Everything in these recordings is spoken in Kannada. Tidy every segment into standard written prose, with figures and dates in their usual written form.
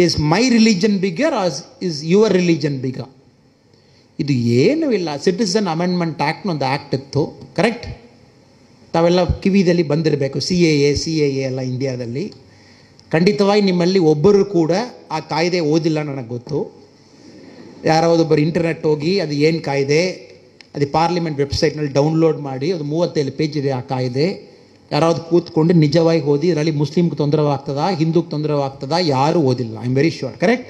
Is my religion bigger or is your religion bigger? ಇದು ಏನೂ ಇಲ್ಲ. ಸಿಟಿಸನ್ ಅಮೆಂಡ್ಮೆಂಟ್ ಆ್ಯಕ್ಟ್ ಒಂದು ಆ್ಯಕ್ಟ್ ಇತ್ತು, ಕರೆಕ್ಟ್? ತಾವೆಲ್ಲ ಕಿವಿದಲ್ಲಿ ಬಂದಿರಬೇಕು. ಸಿ ಎ ಎಲ್ಲ ಇಂಡಿಯಾದಲ್ಲಿ. ಖಂಡಿತವಾಗಿ ನಿಮ್ಮಲ್ಲಿ ಒಬ್ಬರು ಕೂಡ ಆ ಕಾಯ್ದೆ ಓದಿಲ್ಲ ನನಗೆ ಗೊತ್ತು. ಯಾರಾದೊಬ್ಬರು ಇಂಟರ್ನೆಟ್ ಹೋಗಿ ಅದು ಏನು ಕಾಯ್ದೆ, ಅದು ಪಾರ್ಲಿಮೆಂಟ್ ವೆಬ್ಸೈಟ್ನಲ್ಲಿ ಡೌನ್ಲೋಡ್ ಮಾಡಿ, ಅದು 37 ಪೇಜ್ ಇದೆ ಆ ಕಾಯ್ದೆ. ಯಾರಾದ್ರು ಕೂತ್ಕೊಂಡು ನಿಜವಾಗಿ ಓದಿ ಇದರಲ್ಲಿ ಮುಸ್ಲಿಮ್ಗೆ ತೊಂದರೆ ಆಗ್ತದಾ, ಹಿಂದೂಗೆ ತೊಂದರೆ ಆಗ್ತದಾ, ಯಾರೂ ಓದಿಲ್ಲ. I am very sure, correct?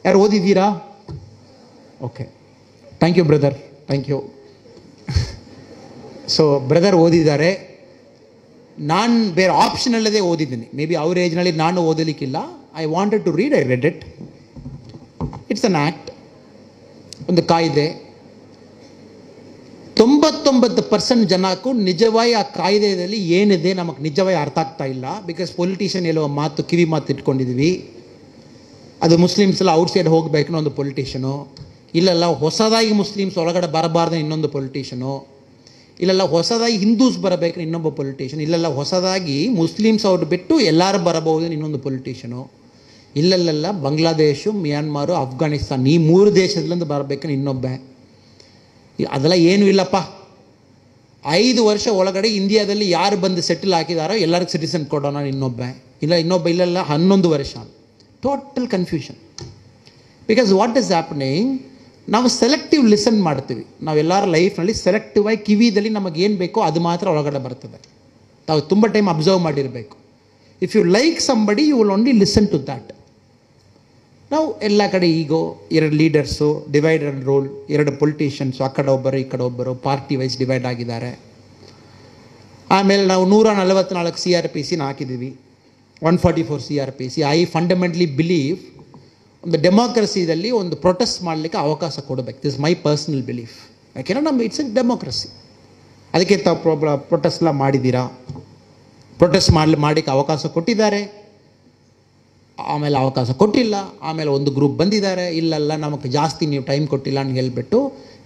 ಯಾರು ಓದಿದ್ದೀರಾ? Okay, thank you brother, thank you. So brother ಓದಿದ್ದಾರೆ. ನಾನು ಬೇರೆ ಆಪ್ಷನ್ ಅಲ್ಲದೆ ಓದಿದ್ದೀನಿ. ಮೇ ಬಿ ಅವ್ರ ಏಜ್ನಲ್ಲಿ ನಾನು ಓದಲಿಕ್ಕಿಲ್ಲ. I wanted to read, I read it. It's an act, ಒಂದು ಕಾಯ್ದೆ. 99% ಜನಕ್ಕೂ ನಿಜವಾಗಿ ಆ ಕಾಯ್ದೆಯಲ್ಲಿ ಏನಿದೆ ನಮಗೆ ನಿಜವಾಗಿ ಅರ್ಥ ಆಗ್ತಾ ಇಲ್ಲ. ಬಿಕಾಸ್ ಪೊಲಿಟಿಷಿಯನ್ ಹೇಳುವ ಮಾತು ಕಿವಿ ಮಾತು ಇಟ್ಕೊಂಡಿದ್ದೀವಿ. ಅದು ಮುಸ್ಲಿಮ್ಸ್ ಎಲ್ಲ ಔಟ್ಸೈಡ್ ಹೋಗಬೇಕು ಒಂದು ಪೊಲಿಟಿಷನು, ಇಲ್ಲೆಲ್ಲ ಹೊಸದಾಗಿ ಮುಸ್ಲಿಮ್ಸ್ ಒಳಗಡೆ ಬರಬಾರ್ದು ಇನ್ನೊಂದು ಪೊಲಿಟಿಷನು, ಇಲ್ಲೆಲ್ಲ ಹೊಸದಾಗಿ ಹಿಂದೂಸ್ ಬರಬೇಕು ಇನ್ನೊಬ್ಬ ಪೊಲಿಟಿಷನ್, ಇಲ್ಲೆಲ್ಲ ಹೊಸದಾಗಿ ಮುಸ್ಲಿಮ್ಸ್ ಅವ್ರು ಬಿಟ್ಟು ಎಲ್ಲರೂ ಬರಬಹುದು ಇನ್ನೊಂದು ಪೊಲಿಟಿಷನು, ಇಲ್ಲೆಲ್ಲ ಬಾಂಗ್ಲಾದೇಶ, ಮ್ಯಾನ್ಮಾರು, ಅಫ್ಘಾನಿಸ್ತಾನ್ ಈ 3 ದೇಶದಿಂದ ಬರಬೇಕು ಇನ್ನೊಬ್ಬ. ಅದೆಲ್ಲ ಏನೂ ಇಲ್ಲಪ್ಪ. 5 ವರ್ಷ ಒಳಗಡೆ ಇಂಡಿಯಾದಲ್ಲಿ ಯಾರು ಬಂದು ಸೆಟಲ್ ಹಾಕಿದಾರೋ ಎಲ್ಲರಿಗೂ ಸಿಟಿಸನ್ ಕೊಡೋಣ, ಇನ್ನೊಬ್ಬ ಇಲ್ಲೆಲ್ಲ 11 ವರ್ಷ. Total confusion. Because what is happening, ನಾವು ಸೆಲೆಕ್ಟಿವ್ ಲಿಸನ್ ಮಾಡ್ತೀವಿ. ನಾವೆಲ್ಲರ ಲೈಫ್ನಲ್ಲಿ ಸೆಲೆಕ್ಟಿವ್ ಆಗಿ ಕಿವಿದಲ್ಲಿ ನಮಗೆ ಏನು ಬೇಕೋ ಅದು ಮಾತ್ರ ಒಳಗಡೆ ಬರ್ತದೆ. ತಾವು ತುಂಬ ಟೈಮ್ ಅಬ್ಸರ್ವ್ ಮಾಡಿರಬೇಕು. If you like somebody you will only listen to that. ನಾವು ಎಲ್ಲ ಕಡೆ ಈಗೋ 2 leaders, divide and rule, 2 politicians, ಆ ಕಡೆ ಒಬ್ಬರು ಈ ಕಡೆ ಒಬ್ಬರು, ಪಾರ್ಟಿ ವೈಸ್ ಡಿವೈಡ್ ಆಗಿದ್ದಾರೆ. ಆಮೇಲೆ ನಾವು 144 CRPCನ ಹಾಕಿದ್ದೀವಿ, 144 CRPC. ಐ ಫಂಡಮೆಂಟಲಿ ಬಿಲೀವ್ ಒಂದು ಡೆಮೋಕ್ರಸಿದಲ್ಲಿ ಒಂದು ಪ್ರೊಟೆಸ್ಟ್ ಮಾಡಲಿಕ್ಕೆ ಅವಕಾಶ ಕೊಡಬೇಕು. This my personal belief. ಯಾಕೆಂದರೆ ನಮ್ಮ ಇಟ್ಸ್ ಎ ಡೆಮೋಕ್ರಸಿ. ಅದಕ್ಕೆ ತಾವು ಪ್ರೊಟೆಸ್ಟ್ಲ ಮಾಡಿದ್ದೀರಾ, ಪ್ರೊಟೆಸ್ಟ್ ಮಾಡಲಿಕ್ಕೆ ಅವಕಾಶ ಕೊಟ್ಟಿದ್ದಾರೆ, ಆಮೇಲೆ ಅವಕಾಶ ಕೊಟ್ಟಿಲ್ಲ, ಆಮೇಲೆ ಒಂದು ಗ್ರೂಪ್ ಬಂದಿದ್ದಾರೆ, ಇಲ್ಲೆಲ್ಲ ನಮಗೆ ಜಾಸ್ತಿ ನೀವು ಟೈಮ್ ಕೊಟ್ಟಿಲ್ಲ ಅಂತ ಹೇಳಿಬಿಟ್ಟು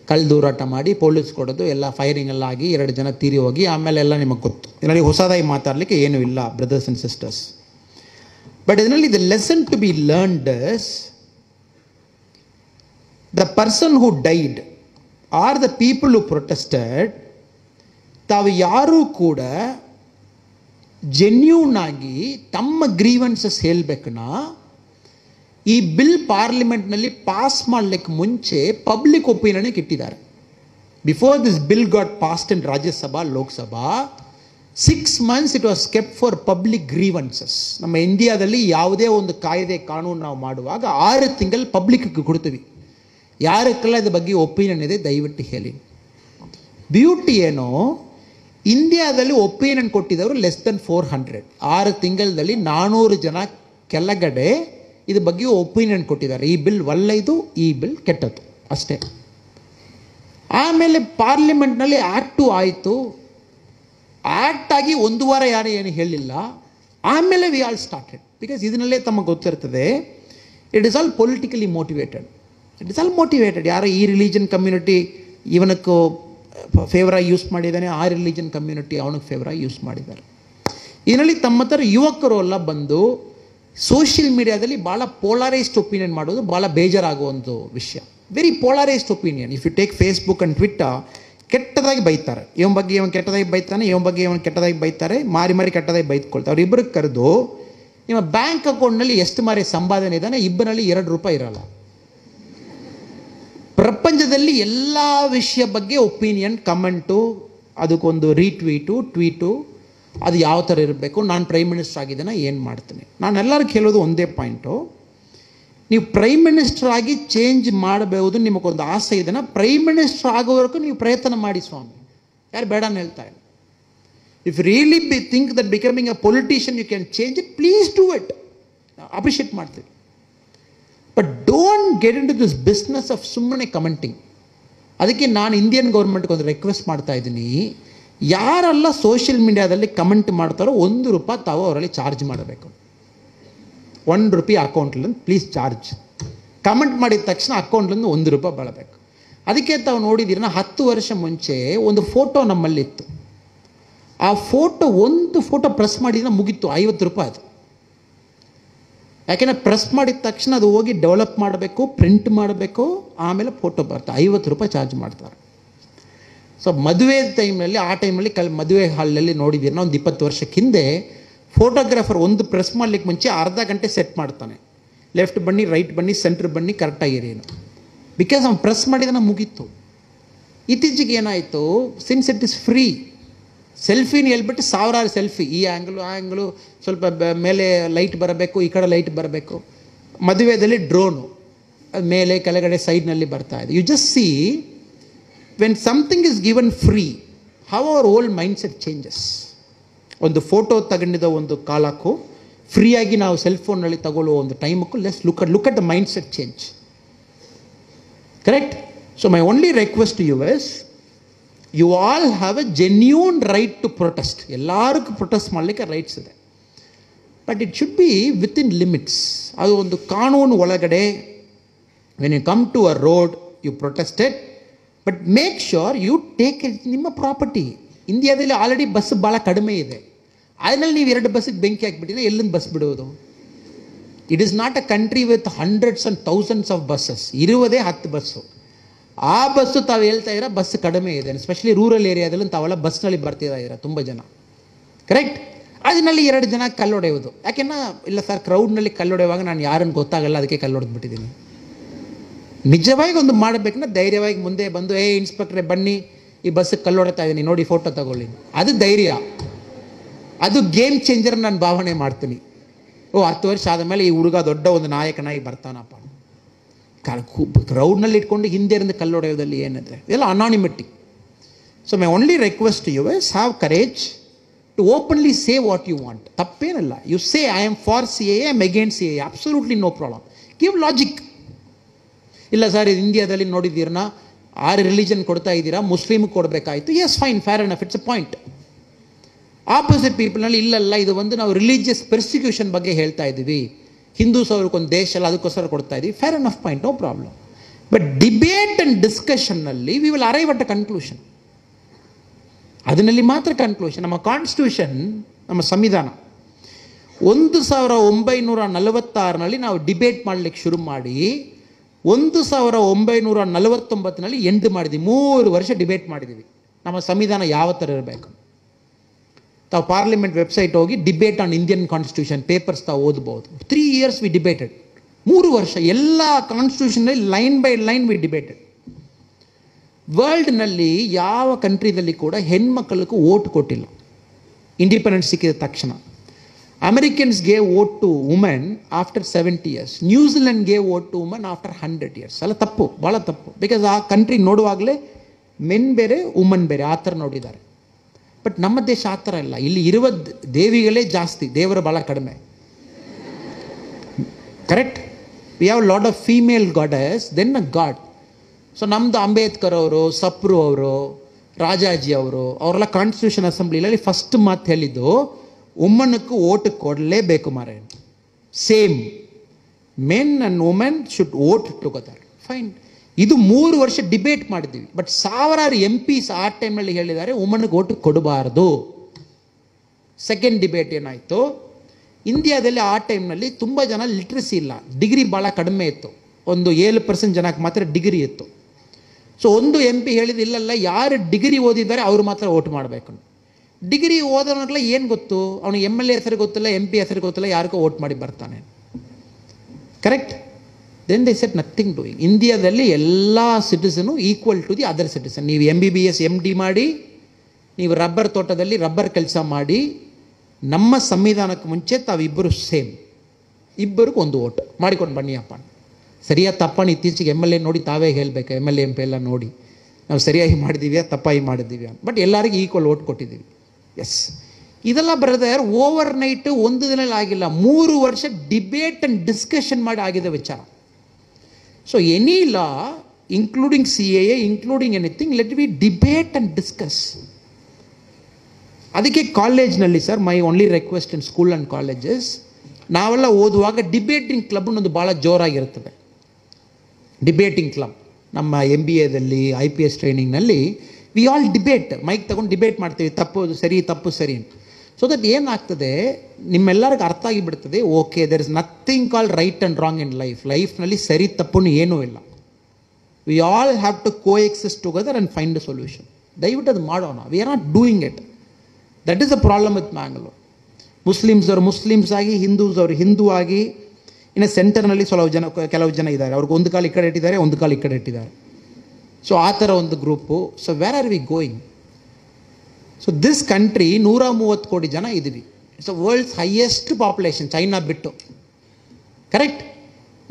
ಕಳ್ದೂರಾಟ ಮಾಡಿ ಪೊಲೀಸ್ ಕೊಡೋದು, ಎಲ್ಲ ಫೈರಿಂಗ್ ಎಲ್ಲ ಆಗಿ 2 ಜನ ತೀರಿ ಹೋಗಿ, ಆಮೇಲೆ ಎಲ್ಲ ನಿಮಗೆ ಗೊತ್ತು. ಇದರಲ್ಲಿ ಹೊಸದಾಗಿ ಮಾತಾಡಲಿಕ್ಕೆ ಏನೂ ಇಲ್ಲ ಬ್ರದರ್ಸ್ ಆ್ಯಂಡ್ ಸಿಸ್ಟರ್ಸ್. ಬಟ್ ಇದರಲ್ಲಿ the lesson to be learned is the person who died or the people who protested, ತಾವು ಯಾರೂ ಕೂಡ ಜೆನ್ಯೂನ್ ಆಗಿ ತಮ್ಮ ಗ್ರೀವೆನ್ಸಸ್ ಹೇಳಬೇಕನ್ನ ಈ ಬಿಲ್ ಪಾರ್ಲಿಮೆಂಟ್ನಲ್ಲಿ ಪಾಸ್ ಮಾಡಲಿಕ್ಕೆ ಮುಂಚೆ ಪಬ್ಲಿಕ್ ಒಪಿನಿಯನ್ಗೆ ಇಟ್ಟಿದ್ದಾರೆ. Before this bill got passed in Rajya Sabha, Lok Sabha, 6 months it was kept for public grievances. ನಮ್ಮ ಇಂಡಿಯಾದಲ್ಲಿ ಯಾವುದೇ ಒಂದು ಕಾಯ್ದೆ ಕಾನೂನು ನಾವು ಮಾಡುವಾಗ 6 ತಿಂಗಳು ಪಬ್ಲಿಕ್ಗೆ ಕೊಡ್ತೀವಿ. ಯಾರಕ್ಕೆಲ್ಲ ಇದ್ರ ಬಗ್ಗೆ ಒಪಿನಿಯನ್ ಇದೆ ದಯವಿಟ್ಟು ಹೇಳಿ. ಬ್ಯೂಟಿ ಏನೋ, ಇಂಡಿಯಾದಲ್ಲಿ ಒಪಿನಿಯನ್ ಕೊಟ್ಟಿದ್ದವರು ಲೆಸ್ ದೆನ್ 400. 6 ತಿಂಗಳಲ್ಲಿ 400 ಜನ ಕೆಳಗಡೆ ಇದ್ರ ಬಗ್ಗೆ ಒಪಿನಿಯನ್ ಕೊಟ್ಟಿದ್ದಾರೆ. ಈ ಬಿಲ್ ಒಳ್ಳೆಯದು, ಈ ಬಿಲ್ ಕೆಟ್ಟದ್ದು, ಅಷ್ಟೇ. ಆಮೇಲೆ ಪಾರ್ಲಿಮೆಂಟ್ನಲ್ಲಿ ಆ್ಯಕ್ಟು ಆಯಿತು. ಆ್ಯಕ್ಟ್ ಆಗಿ 1 ವಾರ ಯಾರು ಏನು ಹೇಳಿಲ್ಲ. ಆಮೇಲೆ ವಿ ಆಲ್ ಸ್ಟಾರ್ಟೆಡ್. ಬಿಕಾಸ್ ಇದನ್ನಲ್ಲೇ ತಮಗೆ ಗೊತ್ತಿರ್ತದೆ, it is all politically motivated. It is all motivated. ಯಾರೋ ಈ ರಿಲಿಜನ್ ಕಮ್ಯುನಿಟಿ ಇವನಕ್ಕೂ ಫೇವರಾಗಿ ಯೂಸ್ ಮಾಡಿದ್ದಾನೆ, ಆ ರಿಲಿಜನ್ ಕಮ್ಯುನಿಟಿ ಅವನಿಗೆ ಫೇವರಾಗಿ ಯೂಸ್ ಮಾಡಿದ್ದಾರೆ. ಇದರಲ್ಲಿ ತಮ್ಮ ಥರ ಯುವಕರು ಎಲ್ಲ ಬಂದು ಸೋಷಿಯಲ್ ಮೀಡಿಯಾದಲ್ಲಿ ಭಾಳ ಪೋಲಾರೈಸ್ಡ್ ಒಪಿನಿಯನ್ ಮಾಡೋದು ಭಾಳ ಬೇಜಾರಾಗುವಂಥ ವಿಷಯ. Very polarised opinion. If you take Facebook and Twitter, ಕೆಟ್ಟದಾಗಿ ಬೈತಾರೆ. ಇವನ ಬಗ್ಗೆ ಇವನು ಕೆಟ್ಟದಾಗಿ ಬೈತಾನೆ, ಇವನ ಬಗ್ಗೆ ಇವನು ಕೆಟ್ಟದಾಗಿ ಬೈತಾರೆ, ಮಾರಿ ಕೆಟ್ಟದಾಗಿ ಬೈದ್ಕೊಳ್ತಾರೆ. ಅವ್ರಿಬ್ಬರಿಗೆ ಕರೆದು ನಿಮ್ಮ ಬ್ಯಾಂಕ್ ಅಕೌಂಟ್ನಲ್ಲಿ ಎಷ್ಟು ಮಾರಿ ಸಂಪಾದನೆ ಇದ್ದಾನೆ, ಇಬ್ಬರಲ್ಲಿ ₹2 ಇರಲ್ಲ. ಪ್ರಪಂಚದಲ್ಲಿ ಎಲ್ಲ ವಿಷಯ ಬಗ್ಗೆ ಒಪಿನಿಯನ್, ಕಮೆಂಟು, ಅದಕ್ಕೊಂದು ಟ್ವೀಟು, ಅದು ಯಾವ ಥರ ಇರಬೇಕು, ನಾನು ಪ್ರೈಮ್ ಮಿನಿಸ್ಟರ್ ಆಗಿದ್ದೇನೆ, ಏನು ಮಾಡ್ತೀನಿ. ನಾನು ಎಲ್ಲರಿಗೂ ಹೇಳೋದು ಒಂದೇ ಪಾಯಿಂಟು, ನೀವು ಪ್ರೈಮ್ ಮಿನಿಸ್ಟರ್ ಆಗಿ ಚೇಂಜ್ ಮಾಡಬಹುದು, ನಿಮಗೊಂದು ಆಸೆ ಇದೆನಾ, ಪ್ರೈಮ್ ಮಿನಿಸ್ಟರ್ ಆಗೋವರೆಗೂ ನೀವು ಪ್ರಯತ್ನ ಮಾಡಿ ಸ್ವಾಮಿ, ಯಾರು ಬೇಡ ಅಂತ ಹೇಳ್ತಾ ಇಲ್ಲ. If really think that becoming a politician you can change it, please do it. Appreciate ಮಾಡ್ತೀವಿ. But don't get into this business of ಸುಮ್ಮನೆ ಕಮೆಂಟಿಂಗ್. ಅದಕ್ಕೆ ನಾನು ಇಂಡಿಯನ್ ಗೌರ್ಮೆಂಟ್ಗೆ ಒಂದು ರಿಕ್ವೆಸ್ಟ್ ಮಾಡ್ತಾ ಇದ್ದೀನಿ, ಯಾರೆಲ್ಲ ಸೋಷಿಯಲ್ ಮೀಡಿಯಾದಲ್ಲಿ ಕಮೆಂಟ್ ಮಾಡ್ತಾರೋ ₹1 ತಾವು ಅವರಲ್ಲಿ ಚಾರ್ಜ್ ಮಾಡಬೇಕು. ₹1 ಅಕೌಂಟ್ಲಿಂದ ಪ್ಲೀಸ್ ಚಾರ್ಜ್. ಕಮೆಂಟ್ ಮಾಡಿದ ತಕ್ಷಣ ಅಕೌಂಟ್ಲಿಂದ ₹1 ಬರಬೇಕು. ಅದಕ್ಕೆ ತಾವು ನೋಡಿದ್ದೀರ, 10 ವರ್ಷ ಮುಂಚೆ ಒಂದು ಫೋಟೋ ನಮ್ಮಲ್ಲಿತ್ತು. ಆ ಫೋಟೋ, ಒಂದು ಫೋಟೋ ಪ್ರೆಸ್ ಮಾಡಿದ್ರೆ ಮುಗೀತು, ₹50 ಅದು. ಯಾಕೆಂದರೆ ಪ್ರೆಸ್ ಮಾಡಿದ ತಕ್ಷಣ ಅದು ಹೋಗಿ ಡೆವಲಪ್ ಮಾಡಬೇಕು, ಪ್ರಿಂಟ್ ಮಾಡಬೇಕು, ಆಮೇಲೆ ಫೋಟೋ ಬರ್ತದೆ. 50 ರೂಪಾಯಿ ಚಾರ್ಜ್ ಮಾಡ್ತಾರೆ. ಸೊ ಮದುವೆ ಟೈಮ್ನಲ್ಲಿ, ಆ ಟೈಮಲ್ಲಿ ಮದುವೆ ಹಾಲ್ನಲ್ಲಿ ನೋಡಿದ್ದೀರಿ ನಾವು, ಒಂದು 20 ವರ್ಷಕ್ಕೆ ಹಿಂದೆ ಫೋಟೋಗ್ರಾಫರ್ ಒಂದು ಪ್ರೆಸ್ ಮಾಡಲಿಕ್ಕೆ ಮುಂಚೆ ಅರ್ಧ ಗಂಟೆ ಸೆಟ್ ಮಾಡ್ತಾನೆ. ಲೆಫ್ಟ್ ಬನ್ನಿ, ರೈಟ್ ಬನ್ನಿ, ಸೆಂಟ್ರ್ ಬನ್ನಿ, ಕರೆಕ್ಟಾಗಿರೇನು. ಬಿಕಾಸ್ ಅವ್ನು ಪ್ರೆಸ್ ಮಾಡಿದನ ಮುಗೀತು. ಇತ್ತೀಚೆಗೆ ಏನಾಯಿತು, ಸಿನ್ಸ್ ಇಟ್ ಇಸ್ ಫ್ರೀ, ಸೆಲ್ಫಿನ ಹೇಳ್ಬಿಟ್ಟು ಸಾವಿರಾರು ಸೆಲ್ಫಿ, ಈ ಆ್ಯಂಗ್ಲು ಆ ಆ್ಯಂಗ್ಲು, ಸ್ವಲ್ಪ ಮೇಲೆ ಲೈಟ್ ಬರಬೇಕು, ಈ ಕಡೆ ಲೈಟ್ ಬರಬೇಕು. ಮದುವೆಯಲ್ಲಿ ಡ್ರೋನು ಅದು ಮೇಲೆ ಕೆಳಗಡೆ ಸೈಡ್ನಲ್ಲಿ ಬರ್ತಾ ಇದೆ. You just see when something is given free, how our old mindset changes. ಒಂದು ಫೋಟೋ ತಗೊಂಡಿದ್ದ ಒಂದು ಕಾಲಕ್ಕೂ ಫ್ರೀಯಾಗಿ ನಾವು ಸೆಲ್ ಫೋನ್ನಲ್ಲಿ ತಗೊಳ್ಳುವ ಒಂದು ಟೈಮಕ್ಕೂ look at the mindset change. Correct? So my only request to you is, you all have a genuine right to protest. ಎಲ್ಲರಿಗೂ ಪ್ರೊಟೆಸ್ಟ್ ಮಾಡಲಿಕ್ಕೆ ರೈಟ್ಸ್ ಇದೆ, but it should be within limits. ಅದು ಒಂದು ಕಾನೂನು ಒಳಗಡೆ. When you come to a road, you protested, but make sure you take it ನಿಮ್ಮ ಪ್ರಾಪರ್ಟಿ. ಇಂಡಿಯಾದಲ್ಲಿ ಆಲ್ರೆಡಿ ಬಸ್ ಭಾಳ ಕಡಿಮೆ ಇದೆ, ಅದರಲ್ಲಿ ನೀವು 2 ಬಸ್ಸಿಗೆ ಬೆಂಕಿ ಹಾಕಿಬಿಟ್ಟಿದ್ರೆ ಎಲ್ಲಿಂದ ಬಸ್ ಬಿಡುವುದು? It is not a country with hundreds and thousands of buses. ಇರುವುದೇ 10 ಬಸ್ಸು. ಆ ಬಸ್ಸು ತಾವು ಹೇಳ್ತಾ ಇದ್ದೀರಾ ಬಸ್ ಕಡಿಮೆ ಇದೆ, ಎಸ್ಪೆಷಲಿ ರೂರಲ್ ಏರಿಯಾದಲ್ಲಿ ತಾವೆಲ್ಲ ಬಸ್ನಲ್ಲಿ ಬರ್ತಿದ್ದೀರಾ ತುಂಬ ಜನ. ಕರೆಕ್ಟ್? ಅದರಲ್ಲಿ 2 ಜನ ಕಲ್ಲೊಡೆಯೋದು. ಯಾಕೆನ್ನ ಇಲ್ಲ ಸರ್, ಕ್ರೌಡ್ನಲ್ಲಿ ಕಲ್ಲೊಡೆಯುವಾಗ ನಾನು ಯಾರನ್ನು ಗೊತ್ತಾಗಲ್ಲ, ಅದಕ್ಕೆ ಕಲ್ಲೊಡೆದ್ಬಿಟ್ಟಿದ್ದೀನಿ. ನಿಜವಾಗಿ ಒಂದು ಮಾಡಬೇಕನ್ನ ಧೈರ್ಯವಾಗಿ ಮುಂದೆ ಬಂದು, ಇನ್ಸ್ಪೆಕ್ಟ್ರೆ ಬನ್ನಿ, ಈ ಬಸ್ಸಿಗೆ ಕಲ್ಲೊಡೆತಾ ಇದ್ದೀನಿ ನೋಡಿ, ಫೋಟೋ ತಗೊಳ್ಳಿ. ಅದು ಧೈರ್ಯ, ಅದು ಗೇಮ್ ಚೇಂಜರ್ ನಾನು ಭಾವನೆ ಮಾಡ್ತೀನಿ. 10 ವರ್ಷ ಆದಮೇಲೆ ಈ ಹುಡುಗ ದೊಡ್ಡ ಒಂದು ನಾಯಕನಾಗಿ ಬರ್ತಾನಪ್ಪ. ಕ್ರೌಡ್ನಲ್ಲಿ ಇಟ್ಕೊಂಡು ಹಿಂದೆ ಇருந்து ಕಲ್ಲೊಡೆಯೋದಲ್ಲಿ ಏನಿದೆ, ಇದೆಲ್ಲ anonymity. So my only request you is have courage to openly say what you want. ತಪ್ಪೇನಲ್ಲ. You say I am for CAA, I am against CAA, absolutely no problem. Give logic. ಇಲ್ಲ ಸರ್, ಇದು ಇಂಡಿಯಾದಲ್ಲಿ ನೋಡಿದ್ದೀರನ್ನ 6 ರಿಲಿಜನ್ ಕೊಡ್ತಾ ಇದ್ದೀರಾ, ಮುಸ್ಲಿಮ್ಗೆ ಕೊಡಬೇಕಾಯಿತು. Yes, fine, fair enough, it's a point. Opposite ಪೀಪಲ್ನಲ್ಲಿ ಇಲ್ಲಲ್ಲ, ಇದು ಒಂದು ನಾವು ರಿಲಿಜಿಯಸ್ ಪರ್ಸಿಕ್ಯೂಷನ್ ಬಗ್ಗೆ ಹೇಳ್ತಾ ಇದ್ದೀವಿ, ಹಿಂದೂಸ್ ಅವ್ರಿಗೊಂದು ದೇಶ ಅಲ್ಲ, ಅದಕ್ಕೋಸ್ಕರ ಕೊಡ್ತಾ ಇದ್ದೀವಿ. Fair enough point, no problem. But debate and ಡಿಸ್ಕಷನ್ನಲ್ಲಿ we will arrive at a conclusion. ಅದರಲ್ಲಿ ಮಾತ್ರ ಕನ್ಕ್ಲೂಷನ್. ನಮ್ಮ ಕಾನ್ಸ್ಟಿಟ್ಯೂಷನ್, ನಮ್ಮ ಸಂವಿಧಾನ 1946ನಲ್ಲಿ ನಾವು ಡಿಬೇಟ್ ಮಾಡಲಿಕ್ಕೆ ಶುರು ಮಾಡಿ 1949ನಲ್ಲಿ ಎಂಡ್ ಮಾಡಿದ್ವಿ. 3 ವರ್ಷ ಡಿಬೇಟ್ ಮಾಡಿದ್ದೀವಿ. ನಮ್ಮ ಸಂವಿಧಾನ ಯಾವ ಥರ ಇರಬೇಕು. ತಾವು ಪಾರ್ಲಿಮೆಂಟ್ ವೆಬ್ಸೈಟ್ ಹೋಗಿ debate on Indian constitution papers ತಾವು ಓದ್ಬೋದು. 3 years ವಿ ಡಿಬೇಟೆಡ್. 3 ವರ್ಷ ಎಲ್ಲ ಕಾನ್ಸ್ಟಿಟ್ಯೂಷನಲ್ಲಿ line by line we debated. ವರ್ಲ್ಡ್ನಲ್ಲಿ ಯಾವ ಕಂಟ್ರಿದಲ್ಲಿ ಕೂಡ ಹೆಣ್ಮಕ್ಕಳಿಗೂ ಓಟ್ ಕೊಟ್ಟಿಲ್ಲ ಇಂಡಿಪೆಂಡೆನ್ಸ್ ಸಿಕ್ಕಿದ ತಕ್ಷಣ. Americans gave vote to women after 70 years. New Zealand gave vote to women after 100 years. ಅಲ್ಲ, ತಪ್ಪು, ಭಾಳ ತಪ್ಪು. ಬಿಕಾಸ್ ಆ ಕಂಟ್ರಿ ನೋಡುವಾಗಲೇ ಮೆನ್ ಬೇರೆ, ವುಮನ್ ಬೇರೆ, ಆ ಥರ ನೋಡಿದ್ದಾರೆ. ಬಟ್ ನಮ್ಮ ದೇಶ ಆ ಥರ ಇಲ್ಲ. ಇಲ್ಲಿ ಇರುವ ದೇವಿಗಳೇ ಜಾಸ್ತಿ, ದೇವರು ಭಾಳ ಕಡಿಮೆ. Correct? We have lot of female goddess then a god. So ನಮ್ಮದು ಅಂಬೇಡ್ಕರ್ ಅವರು, ಸಪ್ರು ಅವರು, ರಾಜಾಜಿ ಅವರು, ಅವರೆಲ್ಲ ಕಾನ್ಸ್ಟಿಟ್ಯೂಷನ್ ಅಸೆಂಬ್ಲಿಯಲ್ಲಿ ಫಸ್ಟ್ ಮಾತು ಹೇಳಿದ್ದು, ವುಮನ್ಗೂ ಓಟ್ ಕೊಡಲೇಬೇಕು ಮಾರೆ. Same men and women should vote together. Fine. ಇದು 3 ವರ್ಷ ಡಿಬೇಟ್ ಮಾಡಿದ್ದೀವಿ. ಬಟ್ ಸಾವಿರಾರು MPs ಆ ಟೈಮಲ್ಲಿ ಹೇಳಿದ್ದಾರೆ ವುಮನ್ಗೆ ಓಟ್ ಕೊಡಬಾರ್ದು. ಸೆಕೆಂಡ್ ಡಿಬೇಟ್ ಏನಾಯಿತು, ಇಂಡಿಯಾದಲ್ಲಿ ಆ ಟೈಮ್ನಲ್ಲಿ ತುಂಬ ಜನ ಲಿಟ್ರಸಿ ಇಲ್ಲ, ಡಿಗ್ರಿ ಭಾಳ ಕಡಿಮೆ ಇತ್ತು. ಒಂದು 7% ಜನಕ್ಕೆ ಮಾತ್ರ ಡಿಗ್ರಿ ಇತ್ತು. ಸೊ ಒಂದು MP ಹೇಳಿದ, ಇಲ್ಲಲ್ಲ, ಯಾರು ಡಿಗ್ರಿ ಓದಿದ್ದಾರೆ ಅವರು ಮಾತ್ರ ವೋಟ್ ಮಾಡಬೇಕು. ಡಿಗ್ರಿ ಓದೋನಲ್ಲ ಏನು ಗೊತ್ತು, ಅವನಿಗೆ MLA ಹೆಸರು ಗೊತ್ತಿಲ್ಲ, MP ಹೆಸರು ಗೊತ್ತಿಲ್ಲ, ಯಾರಿಗೂ ವೋಟ್ ಮಾಡಿ ಬರ್ತಾನೆ. Correct? Then they set nothing doing. ಇಂಡಿಯಾದಲ್ಲಿ ಎಲ್ಲ citizen equal to the other citizen. ನೀವು MBBS MD ಮಾಡಿ, ನೀವು ರಬ್ಬರ್ ತೋಟದಲ್ಲಿ ರಬ್ಬರ್ ಕೆಲಸ ಮಾಡಿ, ನಮ್ಮ ಸಂವಿಧಾನಕ್ಕೆ ಮುಂಚೆ ತಾವಿಬ್ಬರು ಸೇಮ್, ಇಬ್ಬರಿಗೂ ಒಂದು ವೋಟ್ ಮಾಡಿಕೊಂಡು ಬನ್ನಿ ಅಪ್ಪ. ಸರಿಯಾಗಿ ತಪ್ಪಣ್ಣ ಇತ್ತೀಚೆಗೆ MLA ನೋಡಿ ತಾವೇ ಹೇಳಬೇಕು, MLA MP ಎಲ್ಲ ನೋಡಿ ನಾವು ಸರಿಯಾಗಿ ಮಾಡಿದ್ದೀವಿ ತಪ್ಪಾಗಿ ಮಾಡಿದ್ದೀವಿ ಅಂತ. ಬಟ್ ಎಲ್ಲರಿಗೂ ಈಕ್ವಲ್ ವೋಟ್ ಕೊಟ್ಟಿದ್ದೀವಿ. ಎಸ್, ಇದೆಲ್ಲ ಬ್ರದರ್ ಓವರ್ ನೈಟ್ ಒಂದು ದಿನಲ್ಲಿ ಆಗಿಲ್ಲ, 3 ವರ್ಷ ಡಿಬೇಟ್ ಆ್ಯಂಡ್ ಡಿಸ್ಕಷನ್ ಮಾಡಿ ಆಗಿದೆ ವಿಚಾರ. So any law, including CAA, including anything, let we debate and discuss. ಅದಕ್ಕೆ ಕಾಲೇಜ್ನಲ್ಲಿ sir, my only request in school and colleges, ನಾವೆಲ್ಲ ಓದುವಾಗ ಡಿಬೇಟಿಂಗ್ ಕ್ಲಬ್ ಒಂದು ಭಾಳ ಜೋರಾಗಿರ್ತದೆ. ಡಿಬೇಟಿಂಗ್ ಕ್ಲಬ್ ನಮ್ಮ MBAದಲ್ಲಿ IPS ಟ್ರೈನಿಂಗ್ನಲ್ಲಿ ವಿ ಆಲ್ ಡಿಬೇಟ್, ಮೈಕ್ ತಗೊಂಡು ಡಿಬೇಟ್ ಮಾಡ್ತೀವಿ, ತಪ್ಪು ಸರಿ, ತಪ್ಪು ಸರಿ. ಸೊ ದಟ್ ಏನಾಗ್ತದೆ, ನಿಮ್ಮೆಲ್ಲರಿಗೂ ಅರ್ಥ ಆಗಿಬಿಡ್ತದೆ, okay there is nothing called right and wrong in ಲೈಫ್ನಲ್ಲಿ ಸರಿ ತಪ್ಪು ಏನೂ ಇಲ್ಲ. We all have to coexist together and find a solution. ದಯವಿಟ್ಟು ಅದು ಮಾಡೋಣ. We are not doing it. That is the problem with Mangalore. Muslims ಅವರು ಮುಸ್ಲಿಮ್ಸ್ ಆಗಿ, ಹಿಂದೂಸ್ ಅವರು ಹಿಂದೂ ಆಗಿ, ಇನ್ನು ಸೆಂಟರ್ನಲ್ಲಿ ಕೆಲವು ಜನ ಇದ್ದಾರೆ, ಅವ್ರಿಗೆ ಒಂದು ಕಾಲು ಈ ಕಡೆ ಇಟ್ಟಿದ್ದಾರೆ, ಒಂದು ಕಾಲು ಈ ಕಡೆ ಇಟ್ಟಿದ್ದಾರೆ. ಸೊ ಆ ಥರ ಒಂದು group. So where are we going? So this country 130 ಕೋಟಿ ಜನ ಇದ್ದೀವಿ. It's world's highest population, China ಬಿಟ್ಟು. ಕರೆಕ್ಟ್?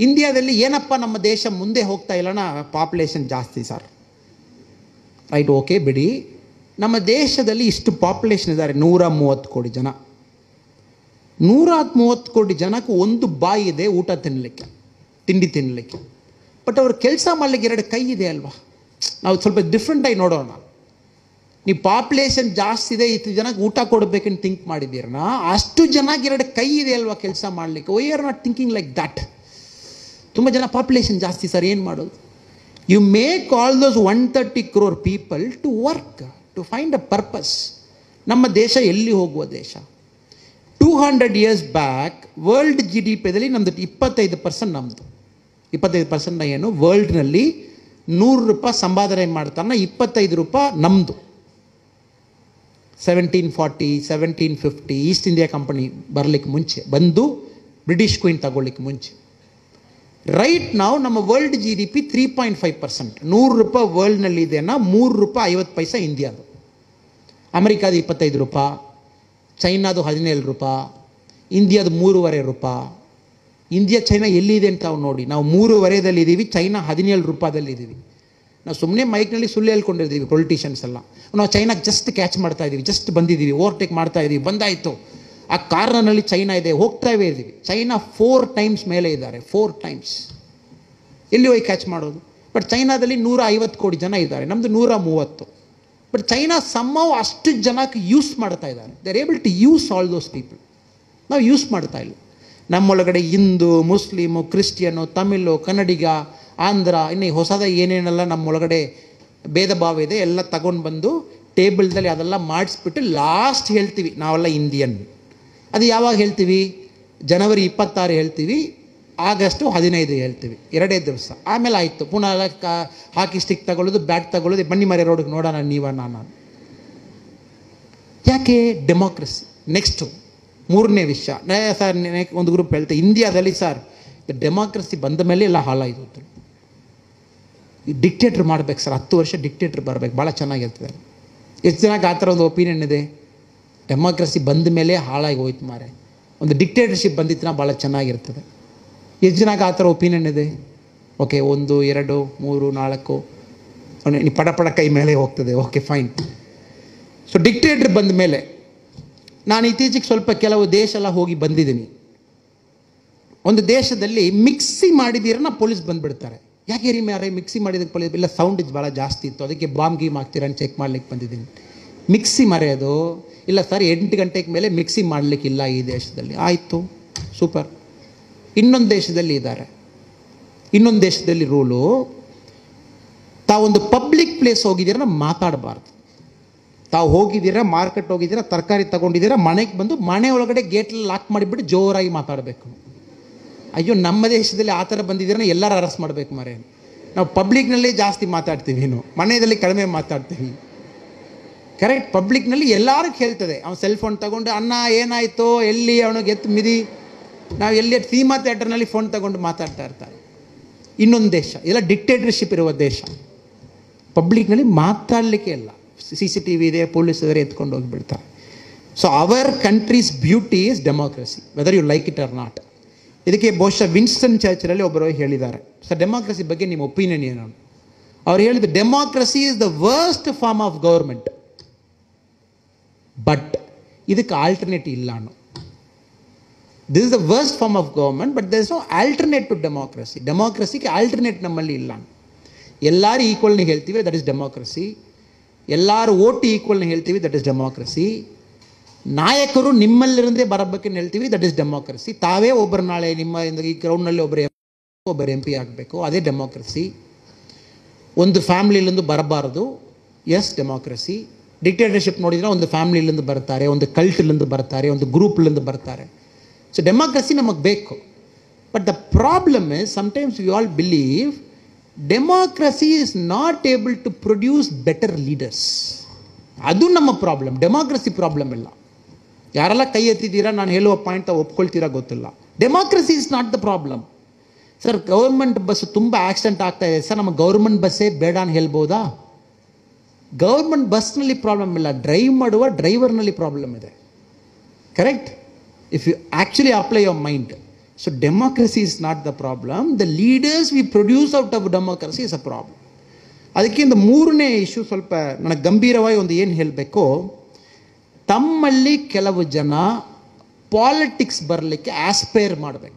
ಇಂಡಿಯಾದಲ್ಲಿ ಏನಪ್ಪ ನಮ್ಮ ದೇಶ ಮುಂದೆ ಹೋಗ್ತಾ ಇಲ್ಲಣ್ಣ, ಪಾಪ್ಯುಲೇಷನ್ ಜಾಸ್ತಿ ಸರ್. ರೈಟ್, ಓಕೆ ಬಿಡಿ. ನಮ್ಮ ದೇಶದಲ್ಲಿ ಇಷ್ಟು ಪಾಪ್ಯುಲೇಷನ್ ಇದ್ದಾರೆ, 130 ಕೋಟಿ ಜನ. 130 ಕೋಟಿ ಜನಕ್ಕೆ ಒಂದು ಬಾಯಿ ಇದೆ ಊಟ ತಿನ್ನಲಿಕ್ಕೆ, ತಿಂಡಿ ತಿನ್ನಲಿಕ್ಕೆ. ಬಟ್ ಅವ್ರು ಕೆಲಸ ಮಾಡಲಿಕ್ಕೆ 2 ಕೈ ಇದೆ ಅಲ್ವಾ? ನಾವು ಸ್ವಲ್ಪ ಡಿಫ್ರೆಂಟಾಗಿ ನೋಡೋಣ. ನೀವು ಪಾಪ್ಯುಲೇಷನ್ ಜಾಸ್ತಿ ಇದೆ, ಇಷ್ಟು ಜನಕ್ಕೆ ಊಟ ಕೊಡಬೇಕಂತ ಥಿಂಕ್ ಮಾಡಿದ್ದೀರನ, ಅಷ್ಟು ಜನಕ್ಕೆ 2 ಕೈ ಇದೆ ಅಲ್ವಾ ಕೆಲಸ ಮಾಡಲಿಕ್ಕೆ? Why are not thinking like that? ತುಂಬ ಜನ ಪಾಪ್ಯುಲೇಷನ್ ಜಾಸ್ತಿ ಸರ್, ಏನು ಮಾಡೋದು? You make all those 130 crore people to work, to find a purpose. ನಮ್ಮ ದೇಶ ಎಲ್ಲಿ ಹೋಗುವ ದೇಶ? 200 years ಬ್ಯಾಕ್ ವರ್ಲ್ಡ್ GDPದಲ್ಲಿ ನಮ್ಮದು 25% ನಮ್ಮದು. 25% ಏನು? ವರ್ಲ್ಡ್ನಲ್ಲಿ 100 ರೂಪಾಯಿ ಸಂಪಾದನೆ ಮಾಡ್ತಾನೆ, 25 ರೂಪಾಯಿ ನಮ್ಮದು. 1740, 1750 ಈಸ್ಟ್ ಇಂಡಿಯಾ ಕಂಪನಿ ಬರಲಿಕ್ಕೆ ಮುಂಚೆ, ಬಂದು ಬ್ರಿಟಿಷ್ ಕ್ವೀನ್ ತಗೊಳ್ಳಿಕ್ಕೆ ಮುಂಚೆ. ರೈಟ್ ನಾವು ನಮ್ಮ ವರ್ಲ್ಡ್ GDP 3.5%. 100 ರೂಪಾಯಿ ವರ್ಲ್ಡ್ನಲ್ಲಿ ಇದೆಯಾ, 3 ರೂಪಾಯಿ 50 ಪೈಸೆ ಇಂಡಿಯಾದು. ಅಮೆರಿಕಾದ 25 ರೂಪಾಯಿ, ಚೈನಾದು 17 ರೂಪಾಯಿ, ಇಂಡಿಯಾದು 3.5 ರೂಪಾಯಿ. ಇಂಡಿಯಾ ಚೈನಾ ಎಲ್ಲಿದೆ ಅಂತ ನಾವು ನೋಡಿ. ನಾವು 3.5ದಲ್ಲಿ ಇದ್ದೀವಿ, ಚೈನಾ 17 ರೂಪಾಯಿದಲ್ಲಿ ಇದ್ದೀವಿ. ನಾವು ಸುಮ್ಮನೆ ಮೈಕ್ನಲ್ಲಿ ಸುಳ್ಳು ಹೇಳ್ಕೊಂಡಿದ್ದೀವಿ ಪೊಲಿಟಿಷಿಯನ್ಸ್ ಎಲ್ಲ. ನಾವು ಚೈನಾಗೆ ಜಸ್ಟ್ ಕ್ಯಾಚ್ ಮಾಡ್ತಾ ಇದ್ದೀವಿ, ಜಸ್ಟ್ ಬಂದಿದ್ದೀವಿ, ಓವರ್ಟೇಕ್ ಮಾಡ್ತಾ ಇದ್ದೀವಿ, ಬಂದಾಯಿತು. ಆ ಕಾರ್ನರ್ನಲ್ಲಿ ಚೈನಾ ಇದೆ, ಹೋಗ್ತಾವೇ ಇದ್ದೀವಿ. ಚೈನಾ 4 times ಮೇಲೆ ಇದ್ದಾರೆ, 4 times. ಎಲ್ಲಿ ಹೋಗಿ ಕ್ಯಾಚ್ ಮಾಡೋದು? ಬಟ್ ಚೈನಾದಲ್ಲಿ 150 ಕೋಟಿ ಜನ ಇದ್ದಾರೆ, ನಮ್ಮದು 130. ಬಟ್ ಚೈನಾ ಸಮ್ಮವ್ ಅಷ್ಟು ಜನಕ್ಕೆ ಯೂಸ್ ಮಾಡ್ತಾ ಇದ್ದಾರೆ. They are able to use all those people. ನಾವು ಯೂಸ್ ಮಾಡ್ತಾ ಇಲ್ಲ. ನಮ್ಮೊಳಗಡೆ ಹಿಂದೂ, ಮುಸ್ಲಿಮು, ಕ್ರಿಶ್ಚಿಯನು, ತಮಿಳು, ಕನ್ನಡಿಗ, ಆಂಧ್ರ, ಇನ್ನು ಹೊಸದ ಏನೇನೆಲ್ಲ ನಮ್ಮೊಳಗಡೆ ಭೇದ ಭಾವ ಇದೆ ಎಲ್ಲ ತಗೊಂಡು ಬಂದು ಟೇಬಲ್ದಲ್ಲಿ ಅದೆಲ್ಲ ಮಾಡಿಸ್ಬಿಟ್ಟು ಲಾಸ್ಟ್ ಹೇಳ್ತೀವಿ ನಾವೆಲ್ಲ ಇಂಡಿಯನ್. ಅದು ಯಾವಾಗ ಹೇಳ್ತೀವಿ? ಜನವರಿ 26 ಹೇಳ್ತೀವಿ, ಆಗಸ್ಟ್ 15 ಹೇಳ್ತೀವಿ, 2 ದಿವಸ. ಆಮೇಲೆ ಆಯಿತು, ಪುನಃ ಹಾಕಿ ಸ್ಟಿಕ್ ತಗೊಳ್ಳೋದು, ಬ್ಯಾಟ್ ತಗೊಳ್ಳೋದು, ಬನ್ನಿ ಮರೆ ರೋಡ್ಗೆ ನೋಡೋಣ ನೀವ ನಾನು. ಯಾಕೆ? ಡೆಮೋಕ್ರಸಿ. ನೆಕ್ಸ್ಟು 3ನೇ ವಿಷಯ ಸರ್, ಒಂದು ಗ್ರೂಪ್ ಹೇಳ್ತೆ ಇಂಡಿಯಾದಲ್ಲಿ ಸರ್ ಡೆಮೋಕ್ರಸಿ ಬಂದ ಮೇಲೆ ಎಲ್ಲ ಹಾಳಾಯಿತು. ಈ ಡಿಕ್ಟೇಟ್ರ್ ಮಾಡ್ಬೇಕು ಸರ್, 10 ವರ್ಷ ಡಿಕ್ಟೇಟ್ರ್ ಬರಬೇಕು, ಭಾಳ ಚೆನ್ನಾಗಿರ್ತದೆ. ಎಷ್ಟು ಜನಕ್ಕೆ ಆ ಥರ ಒಂದು ಒಪಿನಿಯನ್ ಇದೆ? ಡೆಮೋಕ್ರಸಿ ಬಂದ ಮೇಲೆ ಹಾಳಾಗಿ ಹೋಯ್ತು ಮಾರೆ, ಒಂದು ಡಿಕ್ಟೇಟರ್ಶಿಪ್ ಬಂದಿತ್ತು ಭಾಳ ಚೆನ್ನಾಗಿರ್ತದೆ. ಎಷ್ಟು ಜನಕ್ಕೆ ಆ ಥರ ಒಪಿನಿಯನ್ ಇದೆ? ಓಕೆ, 1, 2, 3, 4 ನೀವು ಪಡ ಕೈ ಮೇಲೆ ಹೋಗ್ತದೆ. Okay fine. ಸೊ ಡಿಕ್ಟೇಟ್ರ್ ಬಂದ ಮೇಲೆ ನಾನು ಇತ್ತೀಚೆಗೆ ಸ್ವಲ್ಪ ಕೆಲವು ದೇಶ ಎಲ್ಲ ಹೋಗಿ ಬಂದಿದ್ದೀನಿ. ಒಂದು ದೇಶದಲ್ಲಿ ಮಿಕ್ಸಿ ಮಾಡಿದ್ದೀರನ್ನ ಪೊಲೀಸ್ ಬಂದುಬಿಡ್ತಾರೆ. ಯಾಕೆ ರೀ ಯಾರೇ ಮಿಕ್ಸಿ ಮಾಡಿದಕ್ಕೆ ಪೊಲೀಸ್? ಇಲ್ಲ, ಸೌಂಡ್ ಇದು ಭಾಳ ಜಾಸ್ತಿ ಇತ್ತು, ಅದಕ್ಕೆ ಬಾಂಬ್ ಗೀಮ್ ಹಾಕ್ತೀರ ಅಂತ ಚೆಕ್ ಮಾಡ್ಲಿಕ್ಕೆ ಬಂದಿದ್ದೀನಿ. ಮಿಕ್ಸಿ ಮರೆಯೋದು? ಇಲ್ಲ ಸರ್, 8 ಗಂಟೆಗೆ ಮೇಲೆ ಮಿಕ್ಸಿ ಮಾಡಲಿಕ್ಕಿಲ್ಲ ಈ ದೇಶದಲ್ಲಿ. ಆಯಿತು, ಸೂಪರ್. ಇನ್ನೊಂದು ದೇಶದಲ್ಲಿ ಇದ್ದಾರೆ, ಇನ್ನೊಂದು ದೇಶದಲ್ಲಿ ರೂಲು, ತಾವೊಂದು ಪಬ್ಲಿಕ್ ಪ್ಲೇಸ್ ಹೋಗಿದ್ದೀರ ಮಾತಾಡಬಾರ್ದು. ತಾವು ಹೋಗಿದ್ದೀರಾ, ಮಾರ್ಕೆಟ್ ಹೋಗಿದ್ದೀರಾ, ತರಕಾರಿ ತಗೊಂಡಿದ್ದೀರಾ, ಮನೆಗೆ ಬಂದು ಮನೆ ಒಳಗಡೆ ಗೇಟಲ್ಲಿ ಲಾಕ್ ಮಾಡಿಬಿಟ್ಟು ಜೋರಾಗಿ ಮಾತಾಡಬೇಕು. ಅಯ್ಯೋ, ನಮ್ಮ ದೇಶದಲ್ಲಿ ಆ ಥರ ಬಂದಿದ್ದೀರ ಎಲ್ಲರೂ ಅರೆಸ್ಟ್ ಮಾಡಬೇಕು ಮರೆ. ನಾವು ಪಬ್ಲಿಕ್ನಲ್ಲೇ ಜಾಸ್ತಿ ಮಾತಾಡ್ತೀವಿ, ಮನೆಯಲ್ಲಿ ಕಡಿಮೆ ಮಾತಾಡ್ತೀವಿ. ಕರೆಕ್ಟ್? ಪಬ್ಲಿಕ್ನಲ್ಲಿ ಎಲ್ಲರೂ ಕೇಳ್ತದೆ. ಅವ್ನು ಸೆಲ್ ಫೋನ್ ತಗೊಂಡು ಅಣ್ಣ ಏನಾಯಿತು, ಎಲ್ಲಿ, ಅವನಿಗೆ ಎತ್ತು ಮಿದಿ. ನಾವು ಎಲ್ಲಿ ಸಿನಿಮಾ ಥಿಯೇಟರ್ನಲ್ಲಿ ಫೋನ್ ತಗೊಂಡು ಮಾತಾಡ್ತಾ ಇರ್ತಾರೆ. ಇನ್ನೊಂದು ದೇಶ ಎಲ್ಲ ಡಿಕ್ಟೇಟರ್ಶಿಪ್ ಇರುವ ದೇಶ, ಪಬ್ಲಿಕ್ನಲ್ಲಿ ಮಾತಾಡಲಿಕ್ಕೆ ಇಲ್ಲ. CCTV ಇದೆ, ಪೊಲೀಸ್ ಇದ್ದಾರೆ, ಎತ್ಕೊಂಡು ಹೋಗಿಬಿಡ್ತಾರೆ. So our country's beauty is democracy, whether you like it or not. ಇದಕ್ಕೆ ಬಹುಶಃ ವಿನ್ಸ್ಟನ್ ಚರ್ಚಿಲಲ್ಲಿ ಒಬ್ಬರು ಹೇಳಿದ್ದಾರೆ, ಸರ್ ಡೆಮೋಕ್ರಸಿ ಬಗ್ಗೆ ನಿಮ್ಮ ಒಪಿನಿಯನ್ ಏನು? ಅವ್ರು ಹೇಳಿದ್ರು, democracy is the worst form of government, but ಇದಕ್ಕೆ ಆಲ್ಟರ್ನೇಟ್ ಇಲ್ಲ ಅನ್ನೋ. This is the worst form of government, but there is no alternate to democracy. ಡೆಮೋಕ್ರಸಿಗೆ ಆಲ್ಟರ್ನೇಟ್ ನಮ್ಮಲ್ಲಿ ಇಲ್ಲ. ಎಲ್ಲರೂ ಈಕ್ವಲ್ನ ಹೇಳ್ತೀವಿ, ದಟ್ ಇಸ್ ಡೆಮೋಕ್ರಸಿ. ಎಲ್ಲರೂ ಓಟ್ ಈಕ್ವಲ್ನ ಹೇಳ್ತೀವಿ, ದಟ್ ಇಸ್ ಡೆಮೋಕ್ರಸಿ. ನಾಯಕರು ನಿಮ್ಮಲ್ಲಿರಂದೇ ಬರಬೇಕನ್ನು ಹೇಳ್ತೀವಿ, ದಟ್ ಇಸ್ ಡೆಮೋಕ್ರಸಿ. ತಾವೇ ಒಬ್ಬರು ನಾಳೆ ನಿಮ್ಮ ಈ ಗ್ರೌಂಡ್ನಲ್ಲಿ ಒಬ್ಬರು MP ಆಗಬೇಕು, ಅದೇ ಡೆಮೋಕ್ರಸಿ. ಒಂದು ಫ್ಯಾಮ್ಲಿಲಿಂದ ಬರಬಾರ್ದು, ಎಸ್ ಡೆಮೋಕ್ರಸಿ. ಡಿಕ್ಟೇಟರ್ಶಿಪ್ ನೋಡಿದರೆ ಒಂದು ಫ್ಯಾಮಿಲಿಲಿಂದ ಬರ್ತಾರೆ, ಒಂದು ಕಲ್ಟ್ಲಿಂದ ಬರ್ತಾರೆ, ಒಂದು ಗ್ರೂಪ್ಲಿಂದ ಬರ್ತಾರೆ. ಸೊ ಡೆಮಾಕ್ರಸಿ ನಮಗೆ ಬೇಕು. But the problem is sometimes we all believe democracy is not able to produce better leaders. ಅದು ನಮ್ಮ ಪ್ರಾಬ್ಲಮ್, ಡೆಮಾಕ್ರಸಿ ಪ್ರಾಬ್ಲಮ್ ಇಲ್ಲ. ಯಾರೆಲ್ಲ ಕೈ ಎತ್ತಿದ್ದೀರಾ, ನಾನು ಹೇಳುವ ಪಾಯಿಂಟ್ ಒಪ್ಕೊಳ್ತೀರಾ ಗೊತ್ತಿಲ್ಲ. Democracy is not the problem. Sir, government bus ತುಂಬ ಆಕ್ಸಿಡೆಂಟ್ ಆಗ್ತಾ ಇದೆ ಸರ್, ನಮ್ಮ ಗೌರ್ಮೆಂಟ್ ಬಸ್ಸೇ ಬೇಡ ಅಂತ ಹೇಳ್ಬೋದಾ? ಗೌರ್ಮೆಂಟ್ ಬಸ್ನಲ್ಲಿ ಪ್ರಾಬ್ಲಮ್ ಇಲ್ಲ, ಡ್ರೈವ್ ಮಾಡುವ ಡ್ರೈವರ್ನಲ್ಲಿ ಪ್ರಾಬ್ಲಮ್ ಇದೆ. Correct? If you actually apply your mind. So democracy is not the problem, the leaders we produce out of democracy is a problem. ಅದಕ್ಕಿಂತ ಮೂರನೇ ಇಶ್ಯೂ ಸ್ವಲ್ಪ ನನಗೆ ಗಂಭೀರವಾಗಿ ಒಂದು ಏನು ಹೇಳಬೇಕು, ತಮ್ಮಲ್ಲಿ ಕೆಲವು ಜನ ಪಾಲಿಟಿಕ್ಸ್ ಬರಲಿಕ್ಕೆ ಆಸ್ಪೈರ್ ಮಾಡಬೇಕು.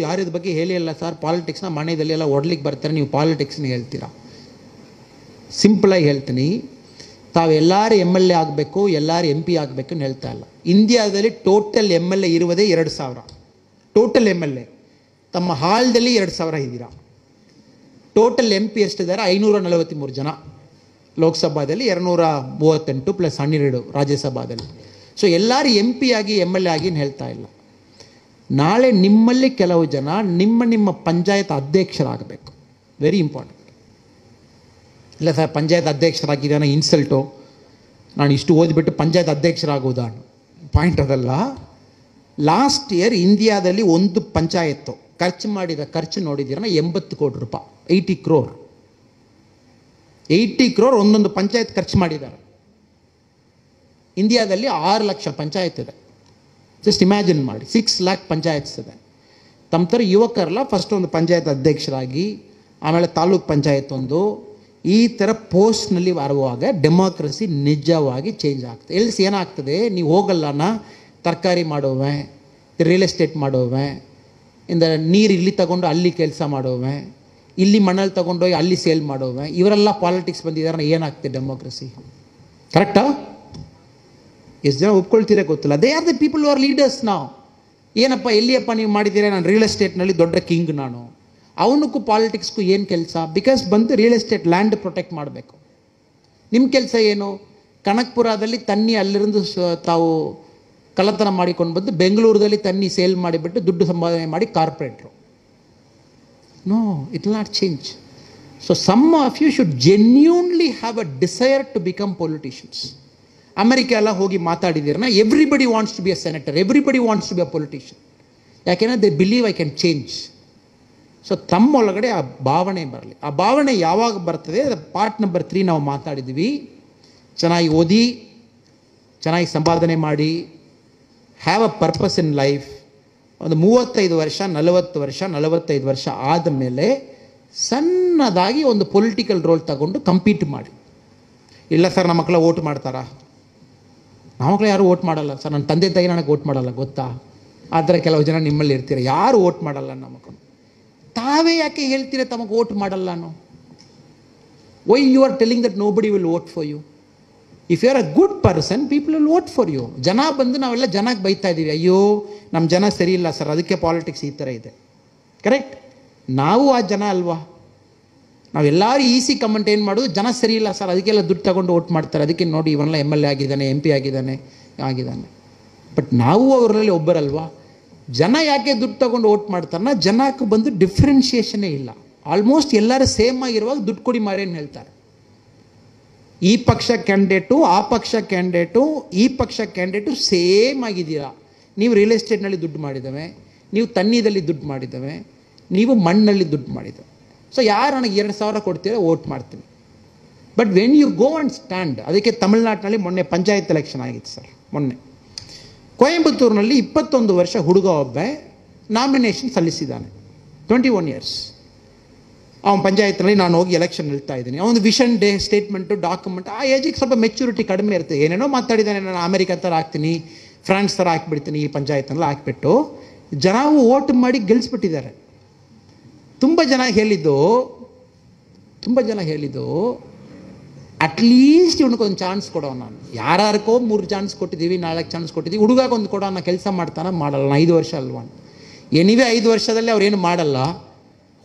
ಯಾರಿದ ಬಗ್ಗೆ ಹೇಳಿಲ್ಲ ಸರ್, ಪಾಲಿಟಿಕ್ಸ್ನ ಮನೆಯಲ್ಲಿ ಎಲ್ಲ ಒಡ್ಲಿಕ್ಕೆ ಬರ್ತಾರೆ, ನೀವು ಪಾಲಿಟಿಕ್ಸ್ನ ಹೇಳ್ತೀರಾ. ಸಿಂಪಲಾಗಿ ಹೇಳ್ತೀನಿ, ತಾವೆಲ್ಲರೂ MLA ಆಗಬೇಕು, ಎಲ್ಲರೂ MP ಆಗಬೇಕು ಅಂತ ಹೇಳ್ತಾ ಇಲ್ಲ. ಇಂಡಿಯಾದಲ್ಲಿ ಟೋಟಲ್ MLA ಇರುವುದೇ 2000. ಟೋಟಲ್ MLA ತಮ್ಮ ಹಾಲ್ದಲ್ಲಿ 2000 ಇದ್ದೀರಾ. Total MP ಎಷ್ಟಿದ್ದಾರೆ? 543 ಜನ. ಲೋಕಸಭಾದಲ್ಲಿ 238 ಪ್ಲಸ್ 12 ರಾಜ್ಯಸಭಾದಲ್ಲಿ. ಸೊ ಎಲ್ಲರೂ MP ಆಗಿ MLA ಆಗಿ ಹೇಳ್ತಾ ಇಲ್ಲ. ನಾಳೆ ನಿಮ್ಮಲ್ಲಿ ಕೆಲವು ಜನ ನಿಮ್ಮ ಪಂಚಾಯತ್ ಅಧ್ಯಕ್ಷರಾಗಬೇಕು. Very important. ಇಲ್ಲ ಸರ್, ಪಂಚಾಯತ್ ಅಧ್ಯಕ್ಷರಾಗಿದ್ದಾನೆ ಇನ್ಸಲ್ಟು, ನಾನು ಇಷ್ಟು ಓದಿಬಿಟ್ಟು ಪಂಚಾಯತ್ ಅಧ್ಯಕ್ಷರಾಗೋದಾ? ಪಾಯಿಂಟ್ ಅದಲ್ಲ. ಲಾಸ್ಟ್ ಇಯರ್ ಇಂಡಿಯಾದಲ್ಲಿ ಒಂದು ಪಂಚಾಯತ್ತು ಖರ್ಚು ಮಾಡಿದ ಖರ್ಚು ನೋಡಿದ್ದೀರ 80 ಕೋಟಿ ರೂಪಾಯಿ. 80 crore 80 crore ಒಂದೊಂದು ಪಂಚಾಯತ್ ಖರ್ಚು ಮಾಡಿದ್ದಾರೆ. ಇಂಡಿಯಾದಲ್ಲಿ 6 ಲಕ್ಷ ಪಂಚಾಯತ್ ಇದೆ. ಜಸ್ಟ್ ಇಮ್ಯಾಜಿನ್ ಮಾಡಿ, 6 lakh ಪಂಚಾಯತ್ಸ್ ಇದೆ. ತಮ್ಮ ಥರ ಯುವಕರೆಲ್ಲ ಫಸ್ಟ್ ಒಂದು ಪಂಚಾಯತ್ ಅಧ್ಯಕ್ಷರಾಗಿ, ಆಮೇಲೆ ತಾಲೂಕ್ ಪಂಚಾಯತ್ ಒಂದು, ಈ ಥರ ಪೋಸ್ಟ್ನಲ್ಲಿ ಬರುವಾಗ ಡೆಮಾಕ್ರಸಿ ನಿಜವಾಗಿ ಚೇಂಜ್ ಆಗ್ತದೆ. ಎಲ್ಸ್ ಏನಾಗ್ತದೆ, ನೀವು ಹೋಗಲ್ಲನ ತರಕಾರಿ ಮಾಡೋವೆ, ರಿಯಲ್ ಎಸ್ಟೇಟ್ ಮಾಡೋವೆ, ಇಂದ ನೀರು ಇಲ್ಲಿ ತಗೊಂಡು ಅಲ್ಲಿ ಕೆಲಸ ಮಾಡೋವೆ, ಇಲ್ಲಿ ಮಣ್ಣಲ್ಲಿ ತಗೊಂಡೋಗಿ ಅಲ್ಲಿ ಸೇಲ್ ಮಾಡೋವೆ, ಇವರೆಲ್ಲ ಪಾಲಿಟಿಕ್ಸ್ ಬಂದಿದ್ದಾರೆ. ಏನಾಗ್ತದೆ ಡೆಮಾಕ್ರಸಿ? ಕರೆಕ್ಟಾ? ಎಷ್ಟು ಜನ ಒಪ್ಕೊಳ್ತೀರಾ ಗೊತ್ತಿಲ್ಲ. They are the people who are leaders. ನಾವು ಏನಪ್ಪ ಎಲ್ಲಿಯಪ್ಪ ನೀವು ಮಾಡಿದ್ದೀರಾ? ನಾನು ರಿಯಲ್ ಎಸ್ಟೇಟ್ನಲ್ಲಿ ದೊಡ್ಡ ಕಿಂಗ್ ನಾನು. ಅವನಕ್ಕೂ ಪಾಲಿಟಿಕ್ಸ್ಗೂ ಏನು ಕೆಲಸ? ಬಿಕಾಸ್ ಬಂದು ರಿಯಲ್ ಎಸ್ಟೇಟ್ ಲ್ಯಾಂಡ್ ಪ್ರೊಟೆಕ್ಟ್ ಮಾಡಬೇಕು. ನಿಮ್ಮ ಕೆಲಸ ಏನು? ಕನಕ್ಪುರದಲ್ಲಿ ತನ್ನಿ ಅಲ್ಲಿருந்து ತಾವು ಕಳ್ಳತನ ಮಾಡಿಕೊಂಡು ಬಂದು ಬೆಂಗಳೂರಲ್ಲಿ ತನ್ನಿ ಸೇಲ್ ಮಾಡಿಬಿಟ್ಟು ದುಡ್ಡು ಸಂಪಾದನೆ ಮಾಡಿ ಕಾರ್ಪೊರೇಟ್ರು. No, it will not change. So some of you should genuinely have a desire to become politicians. America ಎಲ್ಲ ಹೋಗಿ ಮಾತಾಡಿದ್ದೀರನ್ನ, everybody wants to be a senator, everybody wants to be a politician. ಯಾಕೆಂದರೆ they believe I can change. So ತಮ್ಮೊಳಗಡೆ ಆ ಭಾವನೆ ಬರಲಿ. ಆ ಭಾವನೆ ಯಾವಾಗ ಬರ್ತದೆ? ಪಾರ್ಟ್ ನಂಬರ್ 3 ನಾವು ಮಾತಾಡಿದ್ವಿ. ಚೆನ್ನಾಗಿ ಓದಿ, ಚೆನ್ನಾಗಿ ಸಂಪಾದನೆ ಮಾಡಿ, have a purpose in life. ಒಂದು 35 ವರ್ಷ 40 ವರ್ಷ 45 ವರ್ಷ ಆದಮೇಲೆ ಸಣ್ಣದಾಗಿ ಒಂದು ಪೊಲಿಟಿಕಲ್ ರೋಲ್ ತಗೊಂಡು ಕಂಪೀಟ್ ಮಾಡಿ. ಇಲ್ಲ ಸರ್, ನಮ್ಮ ಮಕ್ಕಳ ಓಟ್ ಮಾಡ್ತಾರಾ? ನಮ್ಮ ಮಕ್ಕಳು ಯಾರು ಓಟ್ ಮಾಡಲ್ಲ ಸರ್, ನನ್ನ ತಂದೆ ತಾಯಿ ನನಗೆ ಓಟ್ ಮಾಡಲ್ಲ, ಗೊತ್ತಾ? ಆ ಥರ ಕೆಲವು ಜನ ನಿಮ್ಮಲ್ಲಿ ಇರ್ತೀರ, ಯಾರು ಓಟ್ ಮಾಡಲ್ಲ ನಮ್ಮ ಮಕ್ಕಳು. ತಾವೇ ಯಾಕೆ ಹೇಳ್ತೀರ ತಮಗೆ ಓಟ್ ಮಾಡಲ್ಲ? Why you are telling that nobody will vote for you? If you are a good person, people will vote for you. ಜನ ಬಂದು ನಾವೆಲ್ಲ ಜನಕ್ಕೆ ಬೈತಾ ಇದ್ದೀವಿ, ಅಯ್ಯೋ ನಮ್ಮ ಜನ ಸರಿ ಇಲ್ಲ ಸರ್, ಅದಕ್ಕೆ ಪಾಲಿಟಿಕ್ಸ್ ಈ ಥರ ಇದೆ. ಕರೆಕ್ಟ್? ನಾವು ಆ ಜನ ಅಲ್ವಾ? ನಾವೆಲ್ಲರೂ ಈಸಿ ಕಮೆಂಟ್ ಏನು ಮಾಡೋದು, ಜನ ಸರಿ ಇಲ್ಲ ಸರ್, ಅದಕ್ಕೆಲ್ಲ ದುಡ್ಡು ತಗೊಂಡು ವೋಟ್ ಮಾಡ್ತಾರೆ, ಅದಕ್ಕೆ ನೋಡಿ ಇವರೆಲ್ಲ MLA ಆಗಿದ್ದಾನೆ, MP ಆಗಿದ್ದಾನೆ. ಬಟ್ ನಾವು ಅವರಲ್ಲಿ ಒಬ್ಬರಲ್ವಾ? ಜನ ಯಾಕೆ ದುಡ್ಡು ತಗೊಂಡು ವೋಟ್ ಮಾಡ್ತಾರನ್ನ, ಜನಕ್ಕೆ ಬಂದು ಡಿಫ್ರೆನ್ಷಿಯೇಷನೇ ಇಲ್ಲ. ಆಲ್ಮೋಸ್ಟ್ ಎಲ್ಲರೂ ಸೇಮ್ ಆಗಿರುವಾಗ ದುಡ್ಡು ಕೊಡಿ ಮಾರೇನು ಹೇಳ್ತಾರೆ. ಈ ಪಕ್ಷ ಕ್ಯಾಂಡಿಡೇಟು, ಆ ಪಕ್ಷ ಕ್ಯಾಂಡಿಡೇಟು, ಈ ಪಕ್ಷ ಕ್ಯಾಂಡಿಡೇಟು ಸೇಮ್ ಆಗಿದ್ದೀರಾ. ನೀವು ರಿಯಲ್ ಎಸ್ಟೇಟ್ನಲ್ಲಿ ದುಡ್ಡು ಮಾಡಿದ್ದಾವೆ, ನೀವು ತಣ್ಣೀದಲ್ಲಿ ದುಡ್ಡು ಮಾಡಿದ್ದಾವೆ, ನೀವು ಮಣ್ಣಲ್ಲಿ ದುಡ್ಡು ಮಾಡಿದ್ದಾವೆ. ಸೊ ಯಾರು ನನಗೆ 2000 ಕೊಡ್ತೀರಾ ವೋಟ್ ಮಾಡ್ತೀನಿ. But when you go and stand, ಅದಕ್ಕೆ ತಮಿಳ್ನಾಡಿನಲ್ಲಿ ಮೊನ್ನೆ ಪಂಚಾಯತ್ ಎಲೆಕ್ಷನ್ ಆಗಿತ್ತು ಸರ್. ಮೊನ್ನೆ ಕೊಯಂಬತ್ತೂರಿನಲ್ಲಿ 21 ವರ್ಷ ಹುಡುಗ ಒಬ್ಬ ನಾಮಿನೇಷನ್ ಸಲ್ಲಿಸಿದ್ದಾನೆ. 21 years. ಅವನ ಪಂಚಾಯತ್ನಲ್ಲಿ ನಾನು ಹೋಗಿ ಎಲೆಕ್ಷನ್ ನಿಲ್ತಾ ಇದ್ದೀನಿ. ಅವನು ವಿಷನ್ ಸ್ಟೇಟ್ಮೆಂಟು ಡಾಕ್ಯುಮೆಂಟ್, ಆ ಏಜಿಗೆ ಸ್ವಲ್ಪ ಮೆಚ್ಯೂರಿಟಿ ಕಡಿಮೆ ಇರ್ತದೆ. ಏನೇನೋ ಮಾತಾಡಿದ್ದಾನೆ, ನಾನು ಅಮೆರಿಕ ಥರ ಹಾಕ್ತೀನಿ, ಫ್ರಾನ್ಸ್ ಥರ ಹಾಕ್ಬಿಡ್ತೀನಿ, ಈ ಪಂಚಾಯತ್ನಲ್ಲಿ ಹಾಕ್ಬಿಟ್ಟು ಜನವು ವೋಟ್ ಮಾಡಿ ಗೆಲ್ಲಿಸ್ಬಿಟ್ಟಿದ್ದಾರೆ. ತುಂಬ ಜನ ಹೇಳಿದ್ದು ಅಟ್ಲೀಸ್ಟ್ ಇವನಿಗೊಂದು ಚಾನ್ಸ್ ಕೊಡೋ. ನಾನು ಯಾರ್ಯಾರಿಗೋ 3 ಚಾನ್ಸ್ ಕೊಟ್ಟಿದ್ದೀವಿ, 4 ಚಾನ್ಸ್ ಕೊಟ್ಟಿದ್ದೀವಿ, ಹುಡುಗಾಗೊಂದು ಕೊಡೋ, ನಾನು ಕೆಲಸ ಮಾಡ್ತಾನೆ ಮಾಡಲ್ಲ, 5 ವರ್ಷ ಅಲ್ವಾ? ಎನಿವೇ 5 ವರ್ಷದಲ್ಲಿ ಅವ್ರೇನು ಮಾಡಲ್ಲ,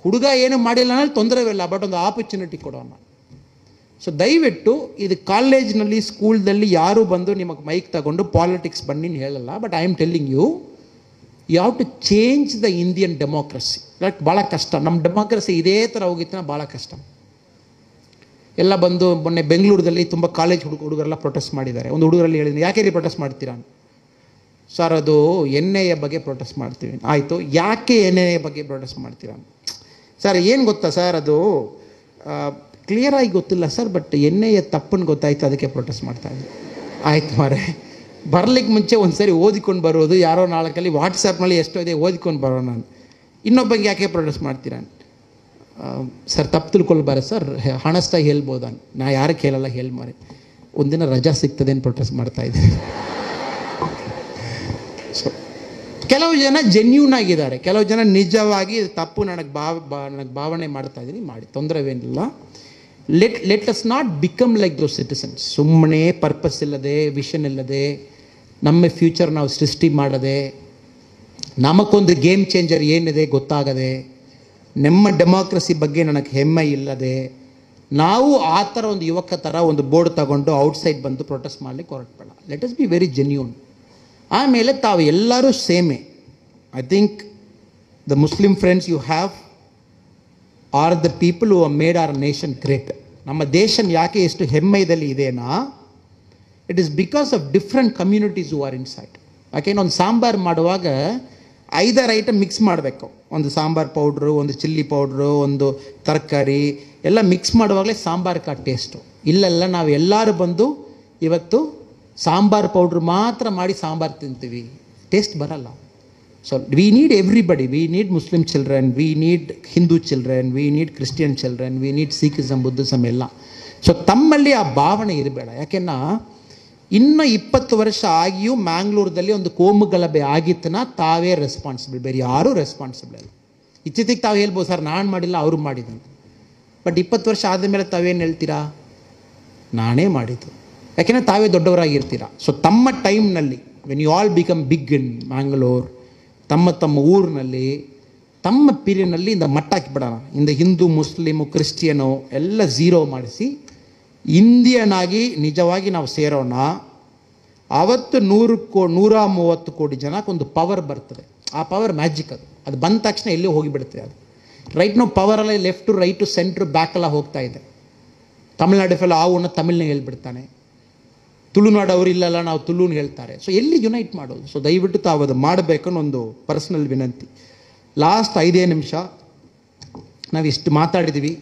ಹುಡುಗ ಏನು ಮಾಡಿಲ್ಲ ಅನ್ನೋದು ತೊಂದರೆವಿಲ್ಲ, ಬಟ್ ಒಂದು ಆಪರ್ಚುನಿಟಿ ಕೊಡೋಣ. ಸೊ ದಯವಿಟ್ಟು ಇದು ಕಾಲೇಜ್ನಲ್ಲಿ ಸ್ಕೂಲ್ದಲ್ಲಿ ಯಾರು ಬಂದು ನಿಮಗೆ ಮೈಕ್ ತಗೊಂಡು ಪಾಲಿಟಿಕ್ಸ್ ಬನ್ನಿ ಹೇಳಲ್ಲ. But I am telling you have to change the Indian democracy. Like ಭಾಳ ಕಷ್ಟ. ನಮ್ಮ ಡೆಮೋಕ್ರಸಿ ಇದೇ ಥರ ಹೋಗಿತ್ತು, ಭಾಳ ಕಷ್ಟ. ಎಲ್ಲ ಬಂದು ಮೊನ್ನೆ ಬೆಂಗಳೂರಲ್ಲಿ ತುಂಬ ಕಾಲೇಜ್ ಹುಡುಗರೆಲ್ಲ ಪ್ರೊಟೆಸ್ಟ್ ಮಾಡಿದ್ದಾರೆ. ಒಂದು ಹುಡುಗರಲ್ಲಿ ಹೇಳಿದ್ರು, ಯಾಕೆ ರೀ ಪ್ರೊಟೆಸ್ಟ್ ಮಾಡ್ತೀರಾ? ಸರ್ ಅದು ಎಣ್ಣೆಯ ಬಗ್ಗೆ ಪ್ರೊಟೆಸ್ಟ್ ಮಾಡ್ತೀವಿ. ಆಯಿತು, ಯಾಕೆ ಎಣ್ಣೆಯ ಬಗ್ಗೆ ಪ್ರೊಟೆಸ್ಟ್ ಮಾಡ್ತೀರಾ? ಸರ್ ಏನು ಗೊತ್ತಾ ಸರ್, ಅದು ಕ್ಲಿಯರಾಗಿ ಗೊತ್ತಿಲ್ಲ ಸರ್, ಬಟ್ ಎಣ್ಣೆಯ ತಪ್ಪನ್ನು ಗೊತ್ತಾಯ್ತು, ಅದಕ್ಕೆ ಪ್ರೊಟೆಸ್ಟ್ ಮಾಡ್ತಾಯಿದ್ದೆ. ಆಯ್ತು ಮಾರೆ, ಬರಲಿಕ್ಕೆ ಮುಂಚೆ ಒಂದು ಸರಿ ಓದಿಕೊಂಡು ಬರೋದು, ಯಾರೋ ನಾಲ್ಕಲ್ಲಿ ವಾಟ್ಸಪ್ನಲ್ಲಿ ಎಷ್ಟೋ ಇದೆ ಓದಿಕೊಂಡು ಬರೋಣ. ನಾನು ಇನ್ನೊಬ್ಬಂಗೆ ಯಾಕೆ ಪ್ರೊಟೆಸ್ಟ್ ಮಾಡ್ತೀರಾ? ಸರ್ ತಪ್ಪು ತಿಳ್ಕೊಳ್ಬಾರೆ ಸರ್, ಹಣಸ್ತಾಗಿ ಹೇಳ್ಬೋದ? ನಾ ಯಾರಿಗೆ ಹೇಳಲ್ಲ, ಹೇಳಿ ಮಾರೆ. ಒಂದಿನ ರಜಾ ಸಿಗ್ತದೆ ಅಂತ ಪ್ರೊಟೆಸ್ಟ್ ಮಾಡ್ತಾಯಿದ್ದೀನಿ. ಸೊ ಕೆಲವು ಜನ ಜೆನ್ಯೂನ್ ಆಗಿದ್ದಾರೆ, ಕೆಲವು ಜನ ನಿಜವಾಗಿ ತಪ್ಪು ನನಗೆ ಭಾವನೆ ಮಾಡ್ತಾ ಇದ್ದೀನಿ, ಮಾಡಿ ತೊಂದರೆವೇನಿಲ್ಲ. Let us not become like those citizens. ಸುಮ್ಮನೆ ಪರ್ಪಸ್ ಇಲ್ಲದೆ, ವಿಷನ್ ಇಲ್ಲದೆ, ನಮ್ಮ ಫ್ಯೂಚರ್ ನಾವು ಸೃಷ್ಟಿ ಮಾಡದೆ, ನಮಗೊಂದು ಗೇಮ್ ಚೇಂಜರ್ ಏನಿದೆ ಗೊತ್ತಾಗದೆ, ನಮ್ಮ ಡೆಮೋಕ್ರಸಿ ಬಗ್ಗೆ ನನಗೆ ಹೆಮ್ಮೆ ಇಲ್ಲದೆ, ನಾವು ಆ ಥರ ಒಂದು ಯುವಕ ಥರ ಒಂದು ಬೋರ್ಡ್ ತಗೊಂಡು ಔಟ್ಸೈಡ್ ಬಂದು ಪ್ರೊಟೆಸ್ಟ್ ಮಾಡಲಿಕ್ಕೆ ಹೊರಟಬೇಡ. Let us be very genuine. ಆಮೇಲೆ ತಾವು ಎಲ್ಲರೂ ಸೇಮೆ. I think the Muslim friends you have are the people who have made our nation great. ನಮ್ಮ ದೇಶ ಯಾಕೆ ಎಷ್ಟು ಹೆಮ್ಮೆಯಲ್ಲಿ ಇದೆನಾ, it is because of different communities who are inside. ಯಾಕೆಂದ್ರೆ ಒಂದು ಸಾಂಬಾರು ಮಾಡುವಾಗ 5 ಐಟಮ್ ಮಿಕ್ಸ್ ಮಾಡಬೇಕು. ಒಂದು ಸಾಂಬಾರು ಪೌಡ್ರು, ಒಂದು ಚಿಲ್ಲಿ ಪೌಡ್ರು, ಒಂದು ತರಕಾರಿ ಎಲ್ಲ ಮಿಕ್ಸ್ ಮಾಡುವಾಗಲೇ ಸಾಂಬಾರ್ಗೆ ಟೇಸ್ಟು. ಇಲ್ಲೆಲ್ಲ ನಾವು ಎಲ್ಲರೂ ಬಂದು ಇವತ್ತು ಸಾಂಬಾರು ಪೌಡ್ರ್ ಮಾತ್ರ ಮಾಡಿ ಸಾಂಬಾರು ತಿಂತೀವಿ, ಟೇಸ್ಟ್ ಬರಲ್ಲ. So we need everybody. We need Muslim children, we need Hindu children, we need Christian children, we need Sikhism, Buddhism ಎಲ್ಲ. ಸೊ ತಮ್ಮಲ್ಲಿ ಆ ಭಾವನೆ ಇರಬೇಡ. ಯಾಕೆನ್ನ ಇನ್ನು 20 ವರ್ಷ ಆಗಿಯೂ ಮ್ಯಾಂಗ್ಳೂರ್ದಲ್ಲಿ ಒಂದು ಕೋಮು ಗಲಭೆ ಆಗಿತ್ತನ ತಾವೇ ರೆಸ್ಪಾನ್ಸಿಬಲ್, ಬೇರೆ ಯಾರೂ ರೆಸ್ಪಾನ್ಸಿಬಲ್ ಅಲ್ಲ. ಇತ್ತೀಚೆಗೆ ತಾವು ಹೇಳ್ಬೋದು ಸರ್ ನಾನು ಮಾಡಿಲ್ಲ ಅವರು ಮಾಡಿದ್ದಾನೆ. ಬಟ್ 20 ವರ್ಷ ಆದಮೇಲೆ ತಾವೇನು ಹೇಳ್ತೀರಾ? ನಾನೇ ಮಾಡಿದ್ದು. ಯಾಕೆಂದರೆ ತಾವೇ ದೊಡ್ಡವರಾಗಿರ್ತೀರ. ಸೊ ತಮ್ಮ ಟೈಮ್ನಲ್ಲಿ when you all become big in Mangalore, ತಮ್ಮ ಊರಿನಲ್ಲಿ ತಮ್ಮ ಪೀರಿಯಡ್ನಲ್ಲಿ ಇಂದ ಮಟ್ಟ ಹಾಕಿಬಿಡೋಣ. ಇಂದ ಹಿಂದೂ, ಮುಸ್ಲಿಮು, ಕ್ರಿಶ್ಚಿಯನು ಎಲ್ಲ ಝೀರೋ ಮಾಡಿಸಿ ಇಂಡಿಯನ್ ಆಗಿ ನಿಜವಾಗಿ ನಾವು ಸೇರೋಣ. ಆವತ್ತು 130 ಕೋಟಿ ಜನಕ್ಕೊಂದು ಪವರ್ ಬರ್ತದೆ. ಆ ಪವರ್ ಮ್ಯಾಜಿಕ್. ಅದು ಬಂದ ತಕ್ಷಣ ಎಲ್ಲೇ ಹೋಗಿಬಿಡುತ್ತೆ. ಅದು ರೈಟ್ ನಾವು ಪವರಲ್ಲಿ left to right to centre ಬ್ಯಾಕೆಲ್ಲ ಹೋಗ್ತಾ ಇದೆ. ತಮಿಳ್ನಾಡು ಫೆಲ್ಲ ಆವನ್ನ ತಮಿಳ್ನ ಹೇಳ್ಬಿಡ್ತಾನೆ, ತುಳುನಾಡು ಅವರು ಇಲ್ಲಲ್ಲ ನಾವು ತುಳುನ ಹೇಳ್ತಾರೆ. ಸೊ ಎಲ್ಲಿ ಯುನೈಟ್ ಮಾಡೋದು? ಸೊ ದಯವಿಟ್ಟು ತಾವು ಅದು ಮಾಡಬೇಕು ಅನ್ನೊಂದು ಪರ್ಸ್ನಲ್ ವಿನಂತಿ. ಲಾಸ್ಟ್ 5 ನಿಮಿಷ ನಾವು ಇಷ್ಟು ಮಾತಾಡಿದ್ದೀವಿ.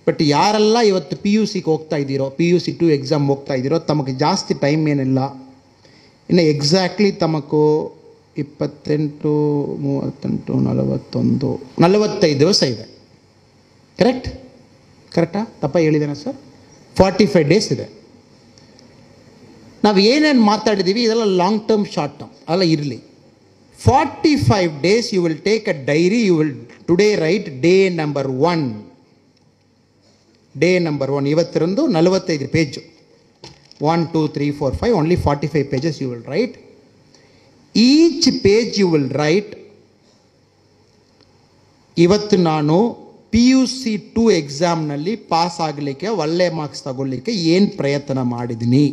ಬಟ್ ಯಾರೆಲ್ಲ ಇವತ್ತು PUCಗೆ ಹೋಗ್ತಾ ಇದ್ದೀರೋ, PUC 2 ಎಕ್ಸಾಮ್ ಹೋಗ್ತಾ ಇದ್ದೀರೋ, ತಮಗೆ ಜಾಸ್ತಿ ಟೈಮ್ ಏನಿಲ್ಲ. ಇನ್ನು ಎಕ್ಸಾಕ್ಟ್ಲಿ ತಮಕು 28, 38, 45 ದಿವಸ ಇದೆ. ಕರೆಕ್ಟಾ? ತಪ್ಪ ಹೇಳಿದ್ದೇನೆ ಸರ್? 45 ಡೇಸ್ ಇದೆ. ನಾವು ಏನೇನು ಮಾತಾಡಿದ್ದೀವಿ ಇದೆಲ್ಲ ಲಾಂಗ್ ಟರ್ಮ್, ಶಾರ್ಟ್ ಟರ್ಮ್ ಅಲ್ಲ ಇರಲಿ. 45 days you will take a diary. You will today write day number 1. ಇವತ್ತರಂದು 45 page. 1, 2, 3, 4, 5 only 45 pages you will write. Each page you will write, ಇವತ್ತು ನಾನು PUC 2 ಎಕ್ಸಾಮ್ನಲ್ಲಿ ಪಾಸ್ ಆಗಲಿಕ್ಕೆ, ಒಳ್ಳೆ ಮಾರ್ಕ್ಸ್ ತಗೊಳ್ಳಿಕ್ಕೆ ಏನು ಪ್ರಯತ್ನ ಮಾಡಿದ್ದೀನಿ.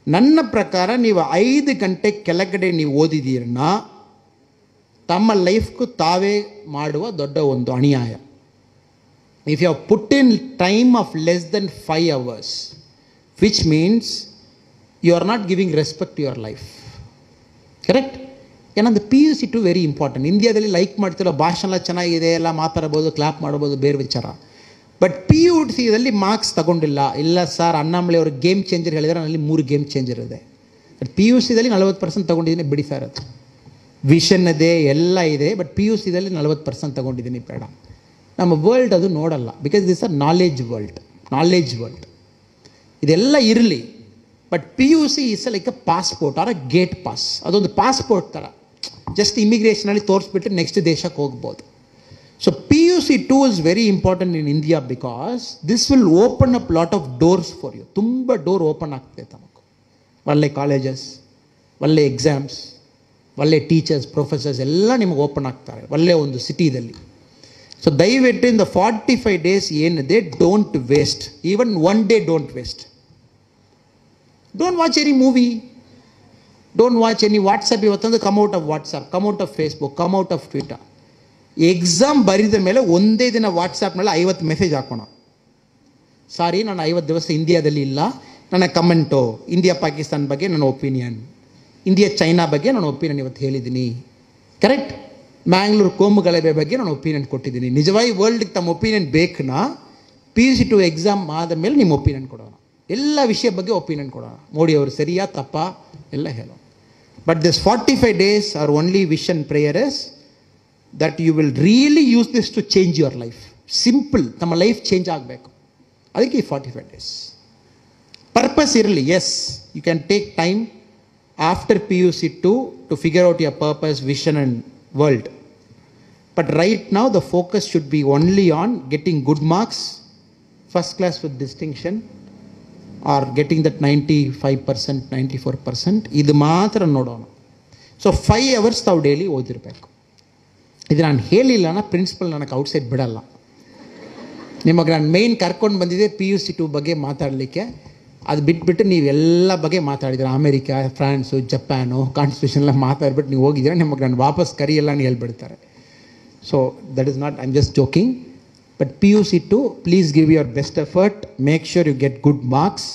ನನ್ನ ಪ್ರಕಾರ ನೀವು 5 ಗಂಟೆ ಕೆಳಗಡೆ ನೀವು ಓದಿದ್ದೀರನ್ನ ತಮ್ಮ ಲೈಫ್ಗೂ ತಾವೇ ಮಾಡುವ ದೊಡ್ಡ ಒಂದು ಅನ್ಯಾಯ. If you have put in time of less than 5 hours, which means you are not giving respect to your life. Correct? ಏನಂದ್ರೆ PUC 2 ವೆರಿ ಇಂಪಾರ್ಟೆಂಟ್. ಇಂಡಿಯಾದಲ್ಲಿ ಲೈಕ್ ಮಾಡ್ತಿರೋ ಭಾಷಣ ಎಲ್ಲ ಚೆನ್ನಾಗಿದೆ, ಎಲ್ಲ ಮಾತಾಡ್ಬೋದು, ಕ್ಲಾಪ್ ಮಾಡ್ಬೋದು, ಬೇರೆ ವಿಚಾರ. ಬಟ್ PUCದಲ್ಲಿ ಮಾರ್ಕ್ಸ್ ತಗೊಂಡಿಲ್ಲ. ಇಲ್ಲ ಸರ್, ಅಣ್ಣಾಮಲೈ ಅವರು ಗೇಮ್ ಚೇಂಜರ್ ಹೇಳಿದರೆ ನನ್ನಲ್ಲಿ 3 ಗೇಮ್ ಚೇಂಜರ್ ಇದೆ. ಬಟ್ PUCದಲ್ಲಿ 40% ತಗೊಂಡಿದ್ದೀನಿ, ಬಿಡಿ ಸರ್. ಅದು ವಿಷನ್ ಇದೆ, ಎಲ್ಲ ಇದೆ. ಬಟ್ PUCದಲ್ಲಿ 40% ತಗೊಂಡಿದ್ದೀನಿ, ಬೇಡ. ನಮ್ಮ ವರ್ಲ್ಡ್ ಅದು ನೋಡಲ್ಲ. Because this are knowledge world. ಇದೆಲ್ಲ ಇರಲಿ. But PUC is like a passport or a gate pass. ಅದೊಂದು ಪಾಸ್ಪೋರ್ಟ್ ಥರ. ಜಸ್ಟ್ ಇಮಿಗ್ರೇಷನಲ್ಲಿ ತೋರಿಸ್ಬಿಟ್ಟು ನೆಕ್ಸ್ಟ್ ದೇಶಕ್ಕೆ ಹೋಗ್ಬೋದು. So PUC 2 is very important in India because this will open up lot of doors for you. ತುಂಬ ಡೋರ್ ಓಪನ್ ಆಗ್ತದೆ ತಮಗೆ. ಒಳ್ಳೆ ಕಾಲೇಜಸ್, ಒಳ್ಳೆ ಎಕ್ಸಾಮ್ಸ್, ಒಳ್ಳೆ ಟೀಚರ್ಸ್, ಪ್ರೊಫೆಸರ್ಸ್ ಎಲ್ಲ ನಿಮಗೆ ಓಪನ್ ಆಗ್ತಾರೆ ಒಳ್ಳೆ ಒಂದು ಸಿಟಿದಲ್ಲಿ. ಸೊ ದಯವಿಟ್ಟು ಇನ್ ದ 45 days ಏನಿದೆ, don't waste, even one day don't waste. Don't watch any movie, don't watch any WhatsApp. ಇವತ್ತೊಂದು come out of WhatsApp, come out of Facebook, come out of Twitter. Exam ಬರೆದ ಮೇಲೆ ಒಂದೇ ದಿನ ವಾಟ್ಸಪ್ನಲ್ಲಿ 50 ಮೆಸೇಜ್ ಹಾಕೋಣ. ಸಾರಿ, ನಾನು 50 ದಿವಸ ಇಂಡಿಯಾದಲ್ಲಿ ಇಲ್ಲ, ನನ್ನ ಕಮೆಂಟು ಇಂಡಿಯಾ ಪಾಕಿಸ್ತಾನ ಬಗ್ಗೆ ನನ್ನ ಒಪಿನಿಯನ್, ಇಂಡಿಯಾ ಚೈನಾ ಬಗ್ಗೆ ನಾನು ಒಪಿನಿಯನ್ ಇವತ್ತು ಹೇಳಿದ್ದೀನಿ, ಕರೆಕ್ಟ್? ಮ್ಯಾಂಗ್ಳೂರು ಕೋಮು ಗಲಭೆ ಬಗ್ಗೆ ನಾನು ಒಪಿನಿಯನ್ ಕೊಟ್ಟಿದ್ದೀನಿ. ನಿಜವಾಗಿ ವರ್ಲ್ಡ್ಗೆ ತಮ್ಮ ಒಪಿನಿಯನ್ ಬೇಕನ್ನ PUC2 ಎಕ್ಸಾಮ್ ಆದ ಮೇಲೆ ನಿಮ್ಮ ಒಪಿನಿಯನ್ ಕೊಡೋಣ, ಎಲ್ಲ ವಿಷಯ ಬಗ್ಗೆ ಒಪಿನಿಯನ್ ಕೊಡೋಣ. ಮೋದಿ ಅವರು ಸರಿಯಾ ತಪ್ಪಾ ಎಲ್ಲ ಹೇಳೋಣ. But this 45 days are only wish and prayer is that you will really use this to change your life. Simple, ನಮ್ಮ ಲೈಫ್ ಚೇಂಜ್ ಆಗಬೇಕು. ಅದಕ್ಕೆ ಈ 45 days ಪರ್ಪಸ್ ಇರಲಿ. Yes, you can take time after PUC2 to figure out your purpose, vision and world. But right now the focus should be only on getting good marks, first class with distinction, or getting that 95%, 94%. ಇದು ಮಾತ್ರ ನೋಡೋಣ. ಸೊ 5 hours ತಾವು ಡೈಲಿ ಓದಿರಬೇಕು. ಇದು ನಾನು ಹೇಳಿಲ್ಲ, ಪ್ರಿನ್ಸಿಪಲ್ ನನಗೆ ಔಟ್ಸೈಡ್ ಬಿಡಲ್ಲ. ನಿಮಗೆ ನಾನು ಮೇಯ್ನ್ ಕರ್ಕೊಂಡು ಬಂದಿದ್ದೆ PUC2 ಬಗ್ಗೆ ಮಾತಾಡಲಿಕ್ಕೆ. ಅದು ಬಿಟ್ಬಿಟ್ಟು ನೀವೆಲ್ಲ ಬಗ್ಗೆ ಮಾತಾಡಿದ್ರೆ, ಅಮೇರಿಕಾ, ಫ್ರಾನ್ಸು, ಜಪಾನು, ಕಾನ್ಸ್ಟಿಟ್ಯೂಷನ್ ಎಲ್ಲ ಮಾತಾಡ್ಬಿಟ್ಟು ನೀವು ಹೋಗಿದ್ದೀರ, ನಿಮಗೆ ನಾನು ವಾಪಸ್ ಕರಿಯಲ್ಲ ಅಂತ ಹೇಳ್ಬಿಡ್ತಾರೆ. So that is not, I am just joking. But PUC2, please give your best effort, make sure you get good marks,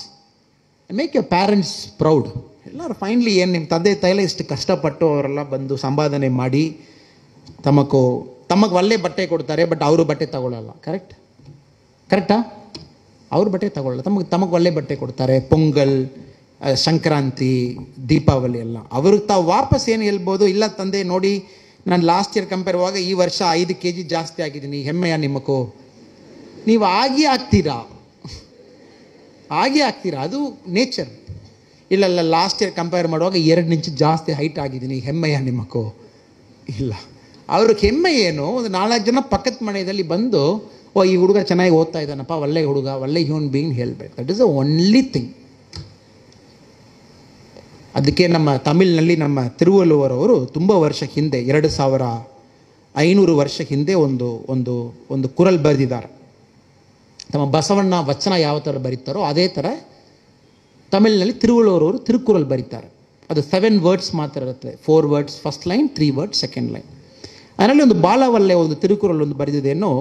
make your parents proud. ಎಲ್ಲರೂ ಫೈನಲಿ ಏನು ನಿಮ್ಮ ತಂದೆ ತಾಯಿಲ್ಲ ಇಷ್ಟು ಕಷ್ಟಪಟ್ಟು ಅವರೆಲ್ಲ ಬಂದು ಸಂಪಾದನೆ ಮಾಡಿ ತಮಗೆ ಒಳ್ಳೆ ಬಟ್ಟೆ ಕೊಡ್ತಾರೆ, ಬಟ್ ಅವರು ಬಟ್ಟೆ ತಗೊಳ್ಳಲ್ಲ. ಕರೆಕ್ಟಾ? ಅವ್ರು ಬಟ್ಟೆ ತಗೊಳ್ಳಲ್ಲ, ತಮಗೆ ಒಳ್ಳೆ ಬಟ್ಟೆ ಕೊಡ್ತಾರೆ. ಪೊಂಗಲ್, ಸಂಕ್ರಾಂತಿ, ದೀಪಾವಳಿ ಎಲ್ಲ ಅವ್ರಿಗೆ ತಾವು ವಾಪಸ್ ಏನು ಹೇಳ್ಬೋದು, ಇಲ್ಲ ತಂದೆ ನೋಡಿ ನಾನು ಲಾಸ್ಟ್ ಇಯರ್ ಕಂಪೇರ್ ಆಗುವಾಗ ಈ ವರ್ಷ 5 kg ಜಾಸ್ತಿ ಆಗಿದ್ದೀನಿ, ಹೆಮ್ಮೆಯ ನಿಮ್ಮಕ್ಕೂ? ನೀವು ಆಗೇ ಆಗ್ತೀರಾ, ಅದು ನೇಚರ್. ಇಲ್ಲ ಲಾಸ್ಟ್ ಇಯರ್ ಕಂಪೇರ್ ಮಾಡುವಾಗ 2 ಇಂಚ್ ಜಾಸ್ತಿ ಹೈಟ್ ಆಗಿದ್ದೀನಿ, ಹೆಮ್ಮೆಯ ನಿಮ್ಮಕ್ಕೂ? ಇಲ್ಲ. ಅವ್ರಿಗೆ ಹೆಮ್ಮೆ ಏನು, ಒಂದು 4 ಜನ ಪಕ್ಕದ ಮನೆಯಲ್ಲಿ ಬಂದು, ಓ ಈ ಹುಡುಗ ಚೆನ್ನಾಗಿ ಓದ್ತಾ ಇದ್ದಾನಪ್ಪ, ಒಳ್ಳೆ ಹುಡುಗ, ಒಳ್ಳೆ ಹ್ಯೂಮನ್ ಬೀಯಿಂಗ್ ಹೇಳ್ಬೇಕು. That is the only thing. ಅದಕ್ಕೆ ನಮ್ಮ ತಮಿಳ್ನಲ್ಲಿ ನಮ್ಮ ತಿರುವಲ್ಲುವರ್ ಅವರು ತುಂಬ ವರ್ಷ ಹಿಂದೆ, 2500 ವರ್ಷ ಹಿಂದೆ ಒಂದು ಕುರಲ್ ಬರೆದಿದ್ದಾರೆ. ತಮ್ಮ ಬಸವಣ್ಣ ವಚನ ಯಾವ ಥರ ಬರೀತಾರೋ ಅದೇ ಥರ ತಮಿಳಿನಲ್ಲಿ ತಿರುವಲ್ಲುವರವರು ತಿರುಕುರಲ್ ಬರೀತಾರೆ. ಅದು 7 words ಮಾತ್ರ ಇರುತ್ತೆ. 4 words first line, 3 words second line. ಅದರಲ್ಲಿ ಒಂದು ಬಾಲವಲ್ಲೆ ಒಂದು ತಿರುಕುರಲ್ ಒಂದು ಬರೆದಿದ್ದೇನೋ,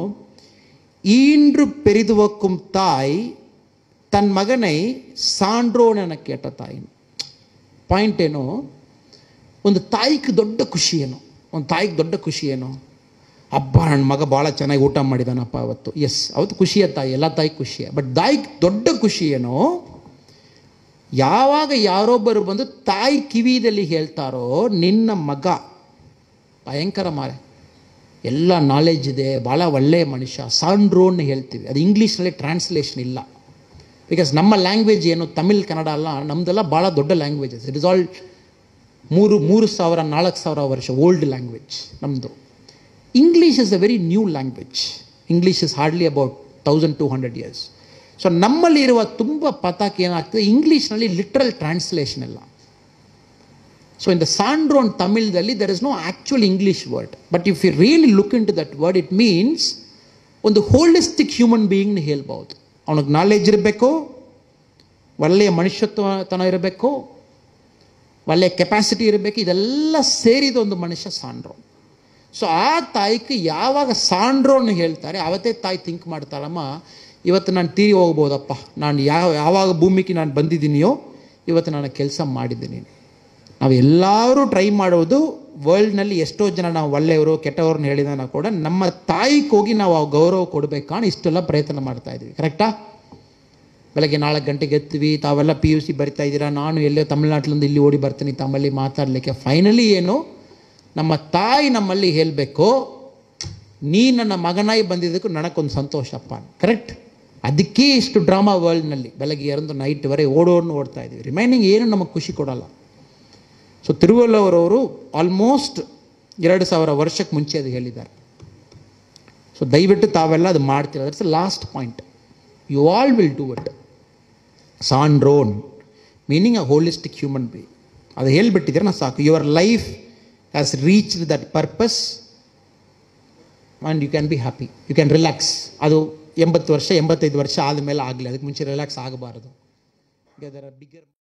ஈன்று பெரிதுவக்கும் தாய் தன் மகனை சான்றோನೆನ ಕೇಟ ತಾಯಿ. ಪಾಯಿಂಟ್ ಏನು, ಒಂದು ತಾಯಿಗೆ ದೊಡ್ಡ ಖುಷಿ ಏನು, ಹಬ್ಬ ನನ್ನ ಮಗ ಭಾಳ ಚೆನ್ನಾಗಿ ಊಟ ಮಾಡಿದಾನಪ್ಪ ಅವತ್ತು. ಎಸ್, ಅವತ್ತು ಖುಷಿಯ ತಾಯಿ, ಎಲ್ಲ ತಾಯಿ ಖುಷಿಯ. ಬಟ್ ತಾಯಿಗೆ ದೊಡ್ಡ ಖುಷಿ ಏನೋ, ಯಾವಾಗ ಯಾರೊಬ್ಬರು ಬಂದು ತಾಯಿ ಕಿವಿದಲ್ಲಿ ಹೇಳ್ತಾರೋ, ನಿನ್ನ ಮಗ ಭಯಂಕರ ಮಾರೆ, ಎಲ್ಲ ನಾಲೆಜ್ ಇದೆ, ಭಾಳ ಒಳ್ಳೆಯ ಮನುಷ್ಯ, ಸಾಂಡ್ರೋನ್ ಹೇಳ್ತೀವಿ. ಅದು ಇಂಗ್ಲೀಷ್ನಲ್ಲಿ ಟ್ರಾನ್ಸ್ಲೇಷನ್ ಇಲ್ಲ. ಬಿಕಾಸ್ ನಮ್ಮ ಲ್ಯಾಂಗ್ವೇಜ್ ಏನು, ತಮಿಳ್, ಕನ್ನಡ ಅಲ್ಲ, ನಮ್ಮದೆಲ್ಲ ಭಾಳ ದೊಡ್ಡ ಲ್ಯಾಂಗ್ವೇಜಸ್. ಇಟ್ ಇಸ್ ಆಲ್ 3,000-4,000 ವರ್ಷ ಓಲ್ಡ್ ಲ್ಯಾಂಗ್ವೇಜ್ ನಮ್ಮದು. English is a very new language. English is hardly about 1200 years. So ನಮ್ಮಲ್ಲಿರುವ ತುಂಬ ಪತಾಕ್ ಏನಾಗ್ತದೆ, ಇಂಗ್ಲೀಷ್ನಲ್ಲಿ ಲಿಟ್ರಲ್ ಟ್ರಾನ್ಸ್ಲೇಷನ್ ಇಲ್ಲ. So in the Sandron Tamildalli, there is no actual English word. But if you really look into that word, it means ಒಂದು ಹೋಲಿಸ್ಟಿಕ್ ಹ್ಯೂಮನ್ ಬೀಯಿಂಗ್ನ ಹೇಳ್ಬೋದು. ಅವನಿಗೆ ನಾಲೆಜ್ ಇರಬೇಕು, ಒಳ್ಳೆಯ ಮನುಷ್ಯತ್ವತನ ಇರಬೇಕು, ಒಳ್ಳೆಯ ಕೆಪಾಸಿಟಿ ಇರಬೇಕು. ಇದೆಲ್ಲ ಸೇರಿದ ಒಂದು ಮನುಷ್ಯ ಸಾಂಡ್ರೋನ್. ಸೊ ಆ ತಾಯಿಗೆ ಯಾವಾಗ ಸಾಂಡ್ರೋನ್ ಹೇಳ್ತಾರೆ, ಅವತ್ತೇ ತಾಯಿ ಥಿಂಕ್ ಮಾಡ್ತಾಳಮ್ಮ, ಇವತ್ತು ನಾನು ತೀರಿ ಹೋಗ್ಬೋದಪ್ಪ, ನಾನು ಯಾವಾಗ ಭೂಮಿಗೆ ನಾನು ಬಂದಿದ್ದೀನಿಯೋ ಇವತ್ತು ನಾನು ಕೆಲಸ ಮಾಡಿದ್ದೀನಿ. ನಾವು ಎಲ್ಲರೂ ಟ್ರೈ ಮಾಡೋದು, ವರ್ಲ್ಡ್ನಲ್ಲಿ ಎಷ್ಟೋ ಜನ ನಾವು ಒಳ್ಳೆಯವರು ಕೆಟ್ಟವ್ರನ್ನ ಹೇಳಿದಾನ ಕೂಡ ನಮ್ಮ ತಾಯಿಗೆ ಹೋಗಿ ನಾವು ಆ ಗೌರವ ಕೊಡಬೇಕಾಣ ಇಷ್ಟೆಲ್ಲ ಪ್ರಯತ್ನ ಮಾಡ್ತಾ ಇದ್ದೀವಿ. ಕರೆಕ್ಟಾ? ಬೆಳಗ್ಗೆ 4 ಗಂಟೆಗೆ ಎತ್ತೀವಿ, ತಾವೆಲ್ಲ PUC ಬರಿತಾ ಇದ್ದೀರಾ, ನಾನು ಎಲ್ಲೋ ತಮಿಳ್ನಾட்டிಲಿಂದ ಇಲ್ಲಿ ಓಡಿ ಬರ್ತೀನಿ ತಮ್ಮಲ್ಲಿ ಮಾತಾಡಲಿಕ್ಕೆ. ಫೈನಲಿ ಏನು, ನಮ್ಮ ತಾಯಿ ನಮ್ಮಲ್ಲಿ ಹೇಳಬೇಕು, ನೀ ನನ್ನ ಮಗನಾಗಿ ಬಂದಿದ್ದಕ್ಕೂ ನನಗೊಂದು ಸಂತೋಷಪ್ಪ. ಕರೆಕ್ಟ್? ಅದಕ್ಕೆ ಇಷ್ಟು ಡ್ರಾಮಾ ವರ್ಲ್ಡ್ನಲ್ಲಿ ಬೆಳಗ್ಗೆ 2 ನೈಟ್ವರೆಗೆ ಓಡ್ತಾ ಇದ್ದೀವಿ. ರಿಮೈನಿಂಗ್ ಏನು ನಮಗೆ ಖುಷಿ ಕೊಡಲ್ಲ. ಸೊ ತಿರುವಲ್ಲೂರವರು ಆಲ್ಮೋಸ್ಟ್ 2000 ವರ್ಷಕ್ಕೆ ಮುಂಚೆ ಅದು ಹೇಳಿದ್ದಾರೆ. ಸೊ ದಯವಿಟ್ಟು ತಾವೆಲ್ಲ ಅದು ಮಾಡ್ತೀರ. That's the last point. You all will do it. ಸಾಂಡ್ರೋನ್ meaning a holistic human being. ಅದು ಹೇಳ್ಬಿಟ್ಟಿದ್ರೆ ನಾ ಸಾಕು. Your life has reached that purpose and you can be happy, you can relax. ಅದು 80 ವರ್ಷ 85 ವರ್ಷ ಆದಮೇಲೆ ಆಗಲಿ, ಅದಕ್ಕೆ ಮುಂಚೆ ರಿಲ್ಯಾಕ್ಸ್ ಆಗಬಾರದು.